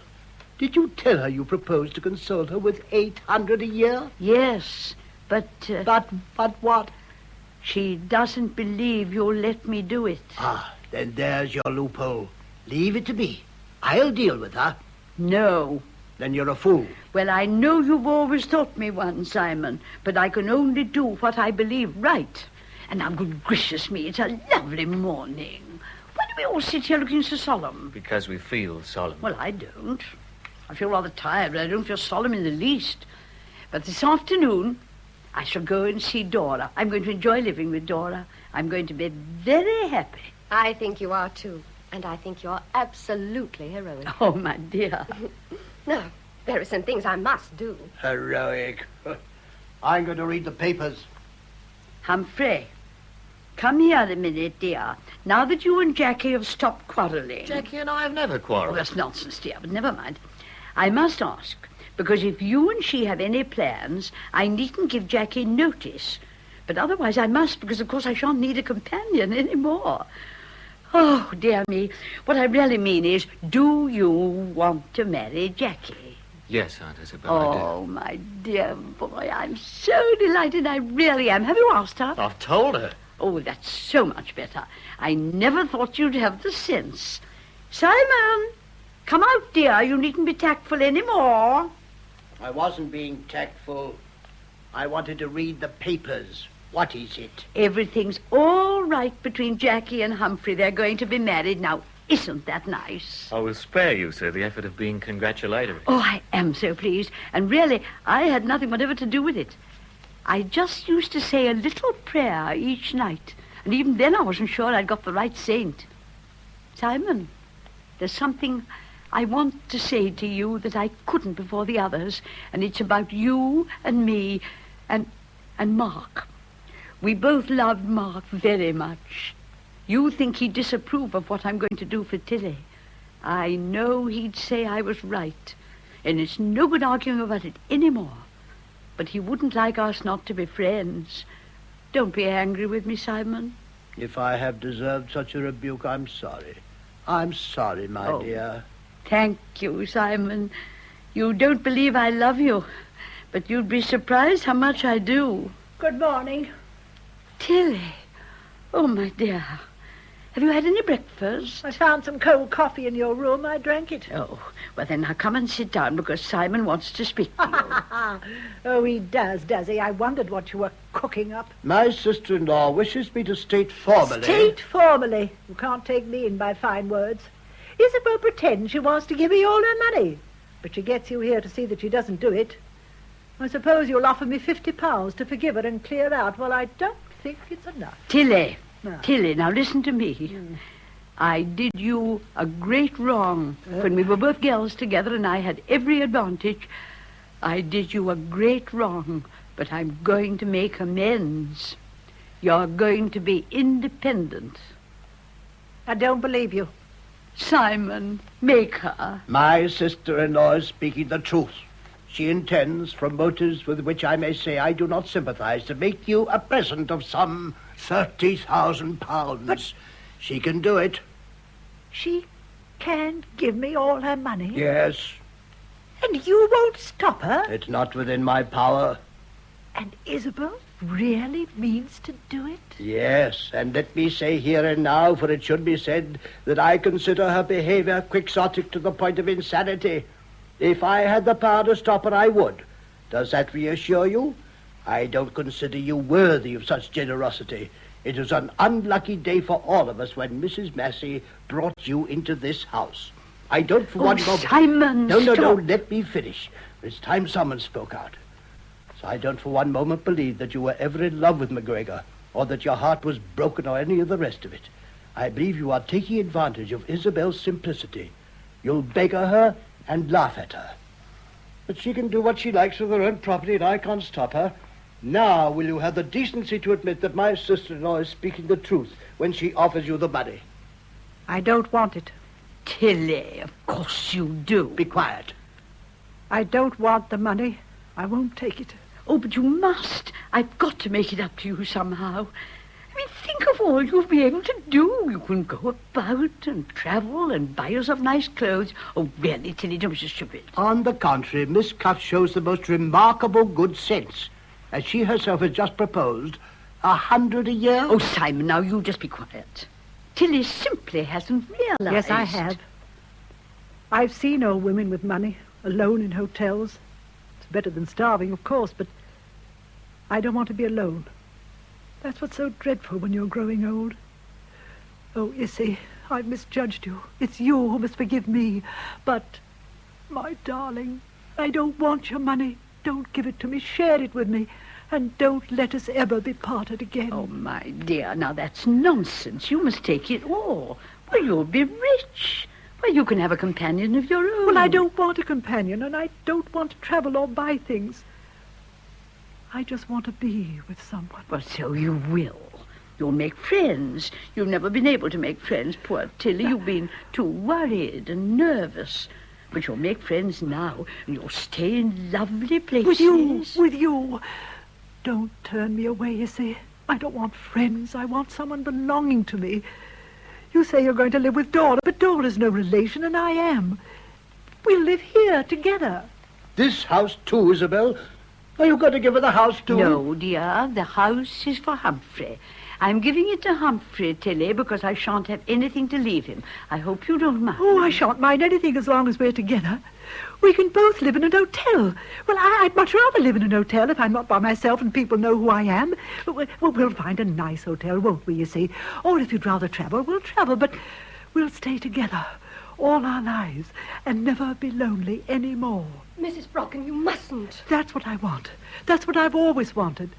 Did you tell her you proposed to console her with 800 a year? Yes, but... But what? She doesn't believe you'll let me do it. Ah, then there's your loophole. Leave it to me. I'll deal with her. No, then you're a fool. Well, I know you've always thought me one, Simon, but I can only do what I believe right. And now, good gracious me, it's a lovely morning. Why do we all sit here looking so solemn? Because we feel solemn. Well, I don't. I feel rather tired, but I don't feel solemn in the least. But this afternoon, I shall go and see Dora. I'm going to enjoy living with Dora. I'm going to be very happy. I think you are, too. And I think you're absolutely heroic. Oh, my dear. No, there are some things I must do. Heroic. I'm going to read the papers. Humphrey, come here a minute, dear. Now that you and Jackie have stopped quarrelling... Jackie and I have never Oh, quarrelled. that's nonsense, dear, but never mind. I must ask, because if you and she have any plans, I needn't give Jackie notice. But otherwise I must, because, of course, I shan't need a companion any more. Oh, dear me. What I really mean is, do you want to marry Jackie? Yes, Aunt Isabel, I do. Oh, my dear boy, I'm so delighted. I really am. Have you asked her? I've told her. Oh, that's so much better. I never thought you'd have the sense. Simon, come out, dear. You needn't be tactful any more. I wasn't being tactful. I wanted to read the papers. What is it? Everything's all right between Jackie and Humphrey. They're going to be married now. Isn't that nice? I will spare you, sir, the effort of being congratulatory. Oh, I am so pleased. And really, I had nothing whatever to do with it. I just used to say a little prayer each night. And even then I wasn't sure I'd got the right saint. Simon, there's something I want to say to you that I couldn't before the others. And it's about you and me and Mark. We both loved Mark very much. You think he'd disapprove of what I'm going to do for Tilly. I know he'd say I was right, and it's no good arguing about it anymore. But he wouldn't like us not to be friends. Don't be angry with me, Simon. If I have deserved such a rebuke, I'm sorry. I'm sorry, my dear. Thank you, Simon. You don't believe I love you, but you'd be surprised how much I do. Good morning. Tilly. Oh, my dear. Have you had any breakfast? I found some cold coffee in your room. I drank it. Oh, well, then now come and sit down, because Simon wants to speak to you. Oh, he does he? I wondered what you were cooking up. My sister-in-law wishes me to state formally... State formally. You can't take me in by fine words. Isabel pretends she wants to give me all her money, but she gets you here to see that she doesn't do it. I suppose you'll offer me £50 to forgive her and clear out. Well, I don't think it's enough. Tilly. No. Tilly, now listen to me. I did you a great wrong when we were both girls together and I had every advantage. I did you a great wrong, but I'm going to make amends. You're going to be independent. I don't believe you. Simon, make her. My sister-in-law is speaking the truth. She intends, from motives with which I may say I do not sympathize, to make you a present of some £30,000. But she can do it. She can give me all her money? Yes. And you won't stop her? It's not within my power. And Isabel really means to do it? Yes, and let me say here and now, for it should be said, that I consider her behavior quixotic to the point of insanity. If I had the power to stop her, I would. Does that reassure you? I don't consider you worthy of such generosity. It is an unlucky day for all of us when Mrs. Massey brought you into this house. I don't for one moment... Simon, No, stop. let me finish. It's time someone spoke out. So I don't for one moment believe that you were ever in love with McGregor, or that your heart was broken, or any of the rest of it. I believe you are taking advantage of Isabel's simplicity. You'll beggar her and laugh at her. But she can do what she likes with her own property, and I can't stop her. Now will you have the decency to admit that my sister-in-law is speaking the truth when she offers you the money? I don't want it. Tilly, of course you do. Be quiet. I don't want the money. I won't take it. Oh, but you must. I've got to make it up to you somehow. I mean, think of all you'll be able to do. You can go about and travel and buy yourself nice clothes. Oh, really, Tilly, don't be so stupid. On the contrary, Miss Cuff shows the most remarkable good sense. As she herself has just proposed, 100 a year. Oh, Simon, now you just be quiet. Tilly simply hasn't realized. Yes, I have. I've seen old women with money, alone in hotels. It's better than starving, of course, but I don't want to be alone. That's what's so dreadful when you're growing old. Oh, Issy, I've misjudged you. It's you who must forgive me. But, my darling, I don't want your money. Don't give it to me. Share it with me. And don't let us ever be parted again. Oh, my dear, now that's nonsense. You must take it all. Well, you'll be rich. Well, you can have a companion of your own. Well, I don't want a companion, and I don't want to travel or buy things. I just want to be with someone. Well, so you will. You'll make friends. You've never been able to make friends, poor Tilly. You've been too worried and nervous. But you'll make friends now, and you'll stay in lovely places. With you. Don't turn me away, you see. I don't want friends. I want someone belonging to me. You say you're going to live with Dora, but Dora's no relation, and I am. We'll live here together. This house too, Isabel? Are you going to give her the house too? No, dear. The house is for Humphrey. I'm giving it to Humphrey, Tilly, because I shan't have anything to leave him. I hope you don't mind. Oh, I shan't mind anything as long as we're together. We can both live in an hotel. Well, I'd much rather live in an hotel if I'm not by myself and people know who I am. Well, we'll find a nice hotel, won't we, you see? Or if you'd rather travel, we'll travel, but we'll stay together all our lives and never be lonely any more. Mrs. Brocken, you mustn't. That's what I want. That's what I've always wanted.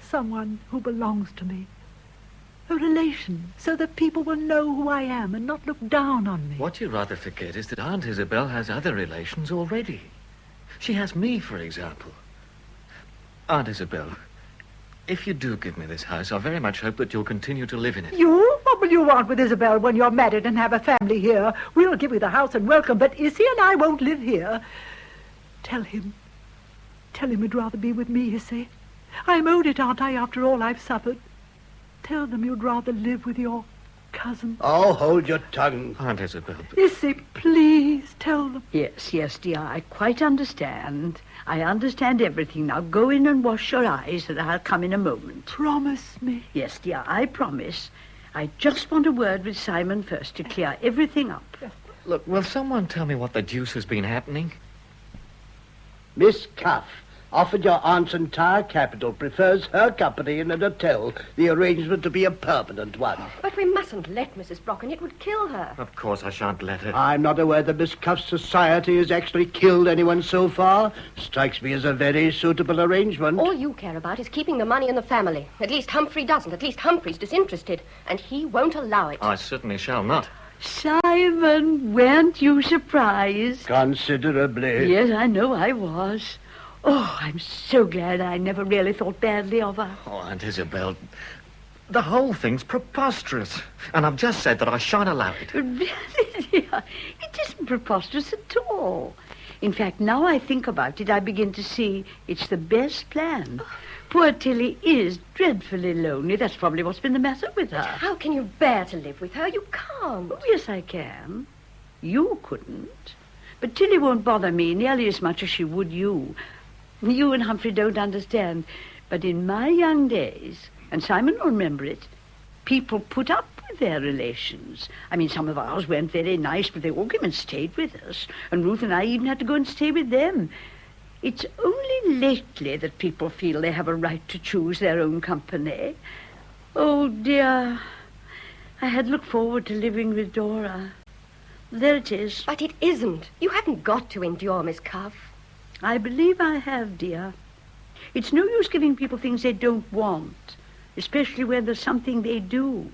Someone who belongs to me. A relation, so that people will know who I am and not look down on me. What you rather forget is that Aunt Isabel has other relations already. She has me, for example. Aunt Isabel, if you do give me this house, I very much hope that you'll continue to live in it. You? What will you want with Isabel when you're married and have a family here? We'll give you the house and welcome, but Issy and I won't live here. Tell him you'd rather be with me, Issy. I'm owed it, aren't I, after all I've suffered? Tell them you'd rather live with your cousin. Oh, hold your tongue. Aunt Isabel. Issy, please, tell them. Yes, dear, I quite understand. I understand everything. Now go in and wash your eyes, and I'll come in a moment. Promise me. Yes, dear, I promise. I just want a word with Simon first to clear everything up. Look, will someone tell me what the deuce has been happening? Miss Cuff, offered your aunt's entire capital, prefers her company in an hotel, the arrangement to be a permanent one. But we mustn't let Mrs. Brocken. It would kill her. Of course I shan't let her. I'm not aware that Miss Cuff's society has actually killed anyone so far. Strikes me as a very suitable arrangement. All you care about is keeping the money in the family. At least Humphrey doesn't. At least Humphrey's disinterested. And he won't allow it. I certainly shall not. Simon, weren't you surprised? Considerably. Yes, I know I was. Oh, I'm so glad I never really thought badly of her. Oh, Aunt Isabel, the whole thing's preposterous. And I've just said that I shan't allow it. Really, dear, it isn't preposterous at all. In fact, now I think about it, I begin to see it's the best plan. Poor Tilly is dreadfully lonely. That's probably what's been the matter with her. How can you bear to live with her? You can't. Oh, yes, I can. You couldn't. But Tilly won't bother me nearly as much as she would you. You and Humphrey don't understand. But in my young days, and Simon will remember it, people put up with their relations. I mean, some of ours weren't very nice, but they all came and stayed with us. And Ruth and I even had to go and stay with them. It's only lately that people feel they have a right to choose their own company. Oh, dear. I had looked forward to living with Dora. There it is. But it isn't. You haven't got to endure, Miss Cuff. I believe I have, dear. It's no use giving people things they don't want, especially when there's something they do.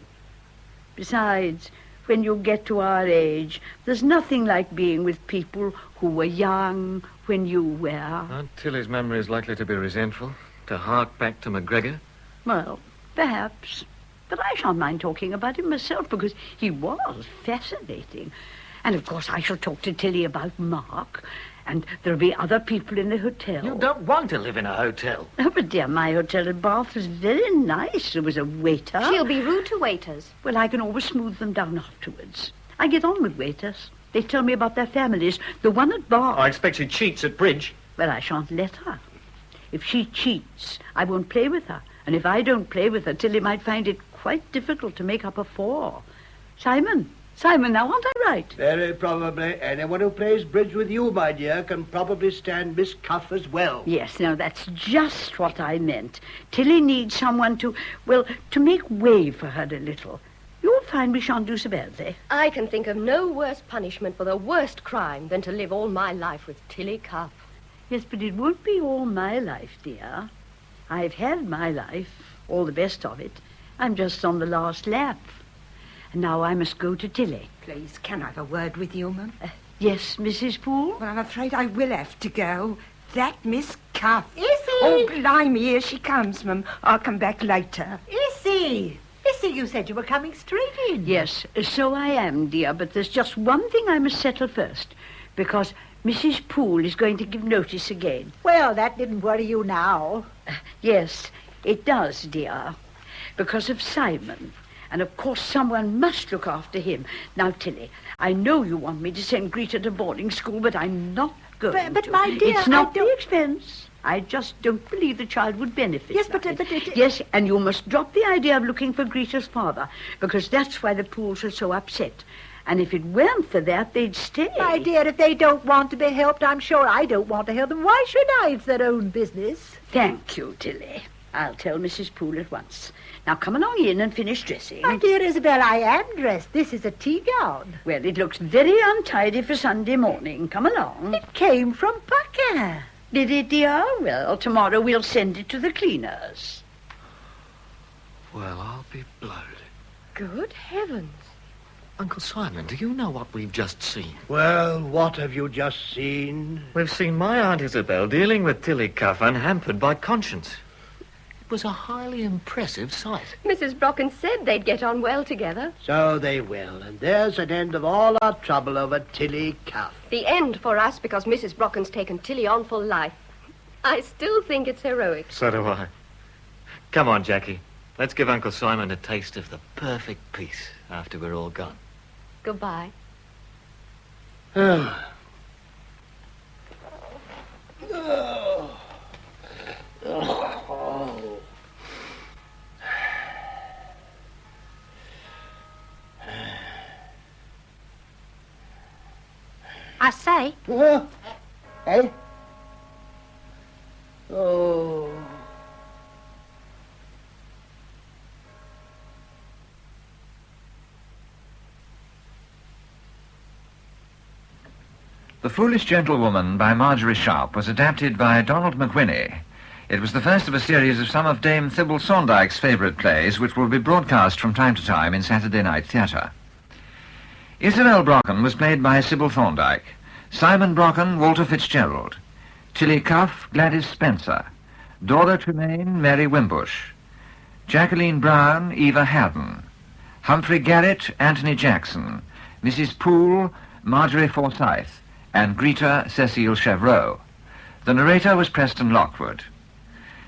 Besides, when you get to our age, there's nothing like being with people who were young when you were. Aunt Tilly's memory is likely to be resentful, to hark back to McGregor. Well, perhaps. But I shan't mind talking about him myself, because he was fascinating. And, of course, I shall talk to Tilly about Mark, and there'll be other people in the hotel. You don't want to live in a hotel. Oh, but, dear, my hotel at Bath was very nice. There was a waiter. She'll be rude to waiters. Well, I can always smooth them down afterwards. I get on with waiters. They tell me about their families. The one at Bath... I expect she cheats at bridge. Well, I shan't let her. If she cheats, I won't play with her. And if I don't play with her, Tilly might find it quite difficult to make up a 4. Simon, Simon, now, aren't I right? Very probably. Anyone who plays bridge with you, my dear, can probably stand Miss Cuff as well. Yes, now, that's just what I meant. Tilly needs someone to make way for her a little. You'll find we shan't do so badly. I can think of no worse punishment for the worst crime than to live all my life with Tilly Cuff. Yes, but it won't be all my life, dear. I've had my life, all the best of it. I'm just on the last lap. And now I must go to Tilly. Please, can I have a word with you, Mum? Yes, Mrs. Poole? Well, I'm afraid I will have to go. That Miss Cuff. Issy! Oh, blimey, here she comes, Mum. I'll come back later. Issy! Issy, you said you were coming straight in. Yes, so I am, dear, but there's just one thing I must settle first, because Mrs. Poole is going to give notice again. Well, that didn't worry you now. Yes, it does, dear, because of Simon. And, of course, someone must look after him. Now, Tilly, I know you want me to send Greta to boarding school, but I'm not going But to. my dear, it's not I don't... the expense. I just don't believe the child would benefit. Yes, by but it. Yes, and you must drop the idea of looking for Greta's father, because that's why the Pooles are so upset. And if it weren't for that, they'd stay. My dear, if they don't want to be helped, I'm sure I don't want to help them. Why should I? It's their own business. Thank you, Tilly. I'll tell Mrs. Poole at once. Now, come along in and finish dressing. My dear Isabel, I am dressed. This is a tea gown. Well, it looks very untidy for Sunday morning. Come along. It came from Pucker. Did it, dear? Well, tomorrow we'll send it to the cleaners. Well, I'll be blowed. Good heavens. Uncle Simon, do you know what we've just seen? Well, what have you just seen? We've seen my Aunt Isabel dealing with Tilly Cuff unhampered by conscience. It was a highly impressive sight. Mrs. Brocken said they'd get on well together. So they will, and there's an end of all our trouble over Tilly Cuff. The end for us because Mrs. Brocken's taken Tilly on for life. I still think it's heroic. So do I. Come on, Jackie. Let's give Uncle Simon a taste of the perfect peace after we're all gone. Goodbye. I say, Hey? Oh. The Foolish Gentlewoman by Margery Sharp was adapted by Donald McWhinney. It was the first of a series of some of Dame Sybil Thorndyke's favourite plays, which will be broadcast from time to time in Saturday night theatre. Isabel Brocken was played by Sybil Thorndyke, Simon Brocken, Walter Fitzgerald, Tilly Cuff, Gladys Spencer, Dora Tremaine, Mary Wimbush, Jacqueline Brown, Eva Haddon, Humphrey Garrett, Anthony Jackson, Mrs. Poole, Margery Forsyth, and Greta Cecile Chevreau. The narrator was Preston Lockwood.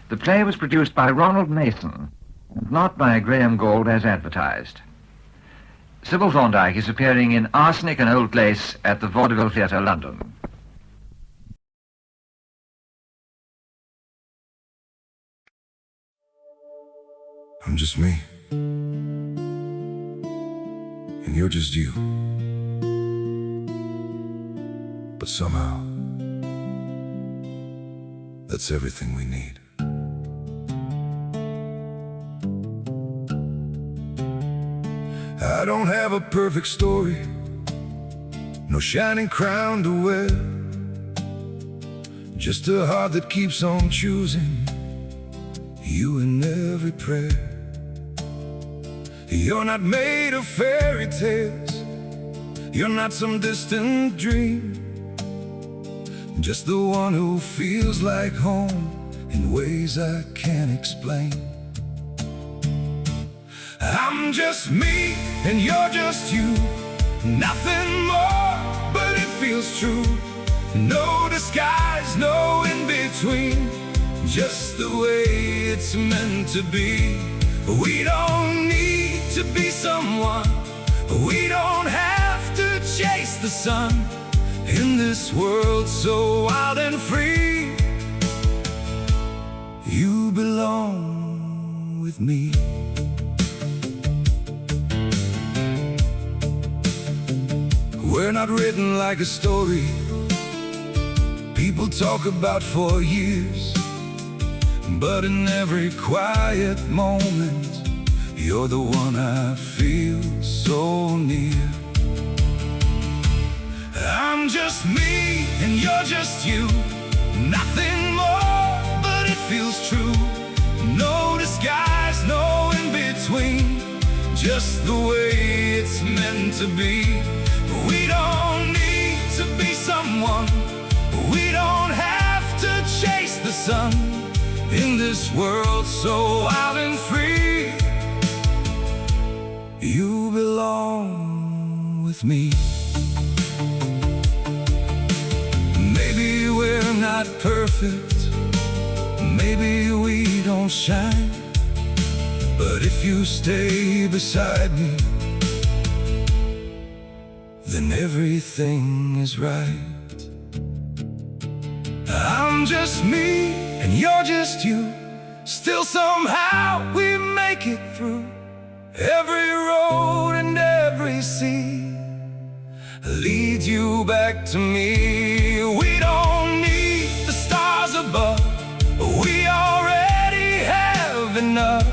The play was produced by Ronald Mason, and not by Graham Gould as advertised. Sybil Thorndyke is appearing in Arsenic and Old Lace at the Vaudeville Theatre, London. I'm just me, and you're just you. But somehow, that's everything we need. I don't have a perfect story, no shining crown to wear, just a heart that keeps on choosing you in every prayer. You're not made of fairy tales, you're not some distant dream, just the one who feels like home in ways I can't explain. I'm just me and you're just you, nothing more, but it feels true. No disguise, no in-between, just the way it's meant to be. We don't need to be someone, we don't have to chase the sun. In this world so wild and free, you belong with me. We're not written like a story people talk about for years, but in every quiet moment, you're the one I feel so near. I'm just me and you're just you, nothing more, but it feels true. No disguise, no in between, just the way it's meant to be. We don't need to be someone, we don't have to chase the sun. In this world so wild and free, you belong with me. Maybe we're not perfect, maybe we don't shine, but if you stay beside me, then everything is right. I'm just me and you're just you, still somehow we make it through every road and every sea. Lead you back to me. We don't need the stars above, we already have enough.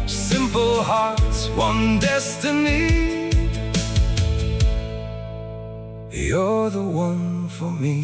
Simple hearts, one destiny. You're the one for me.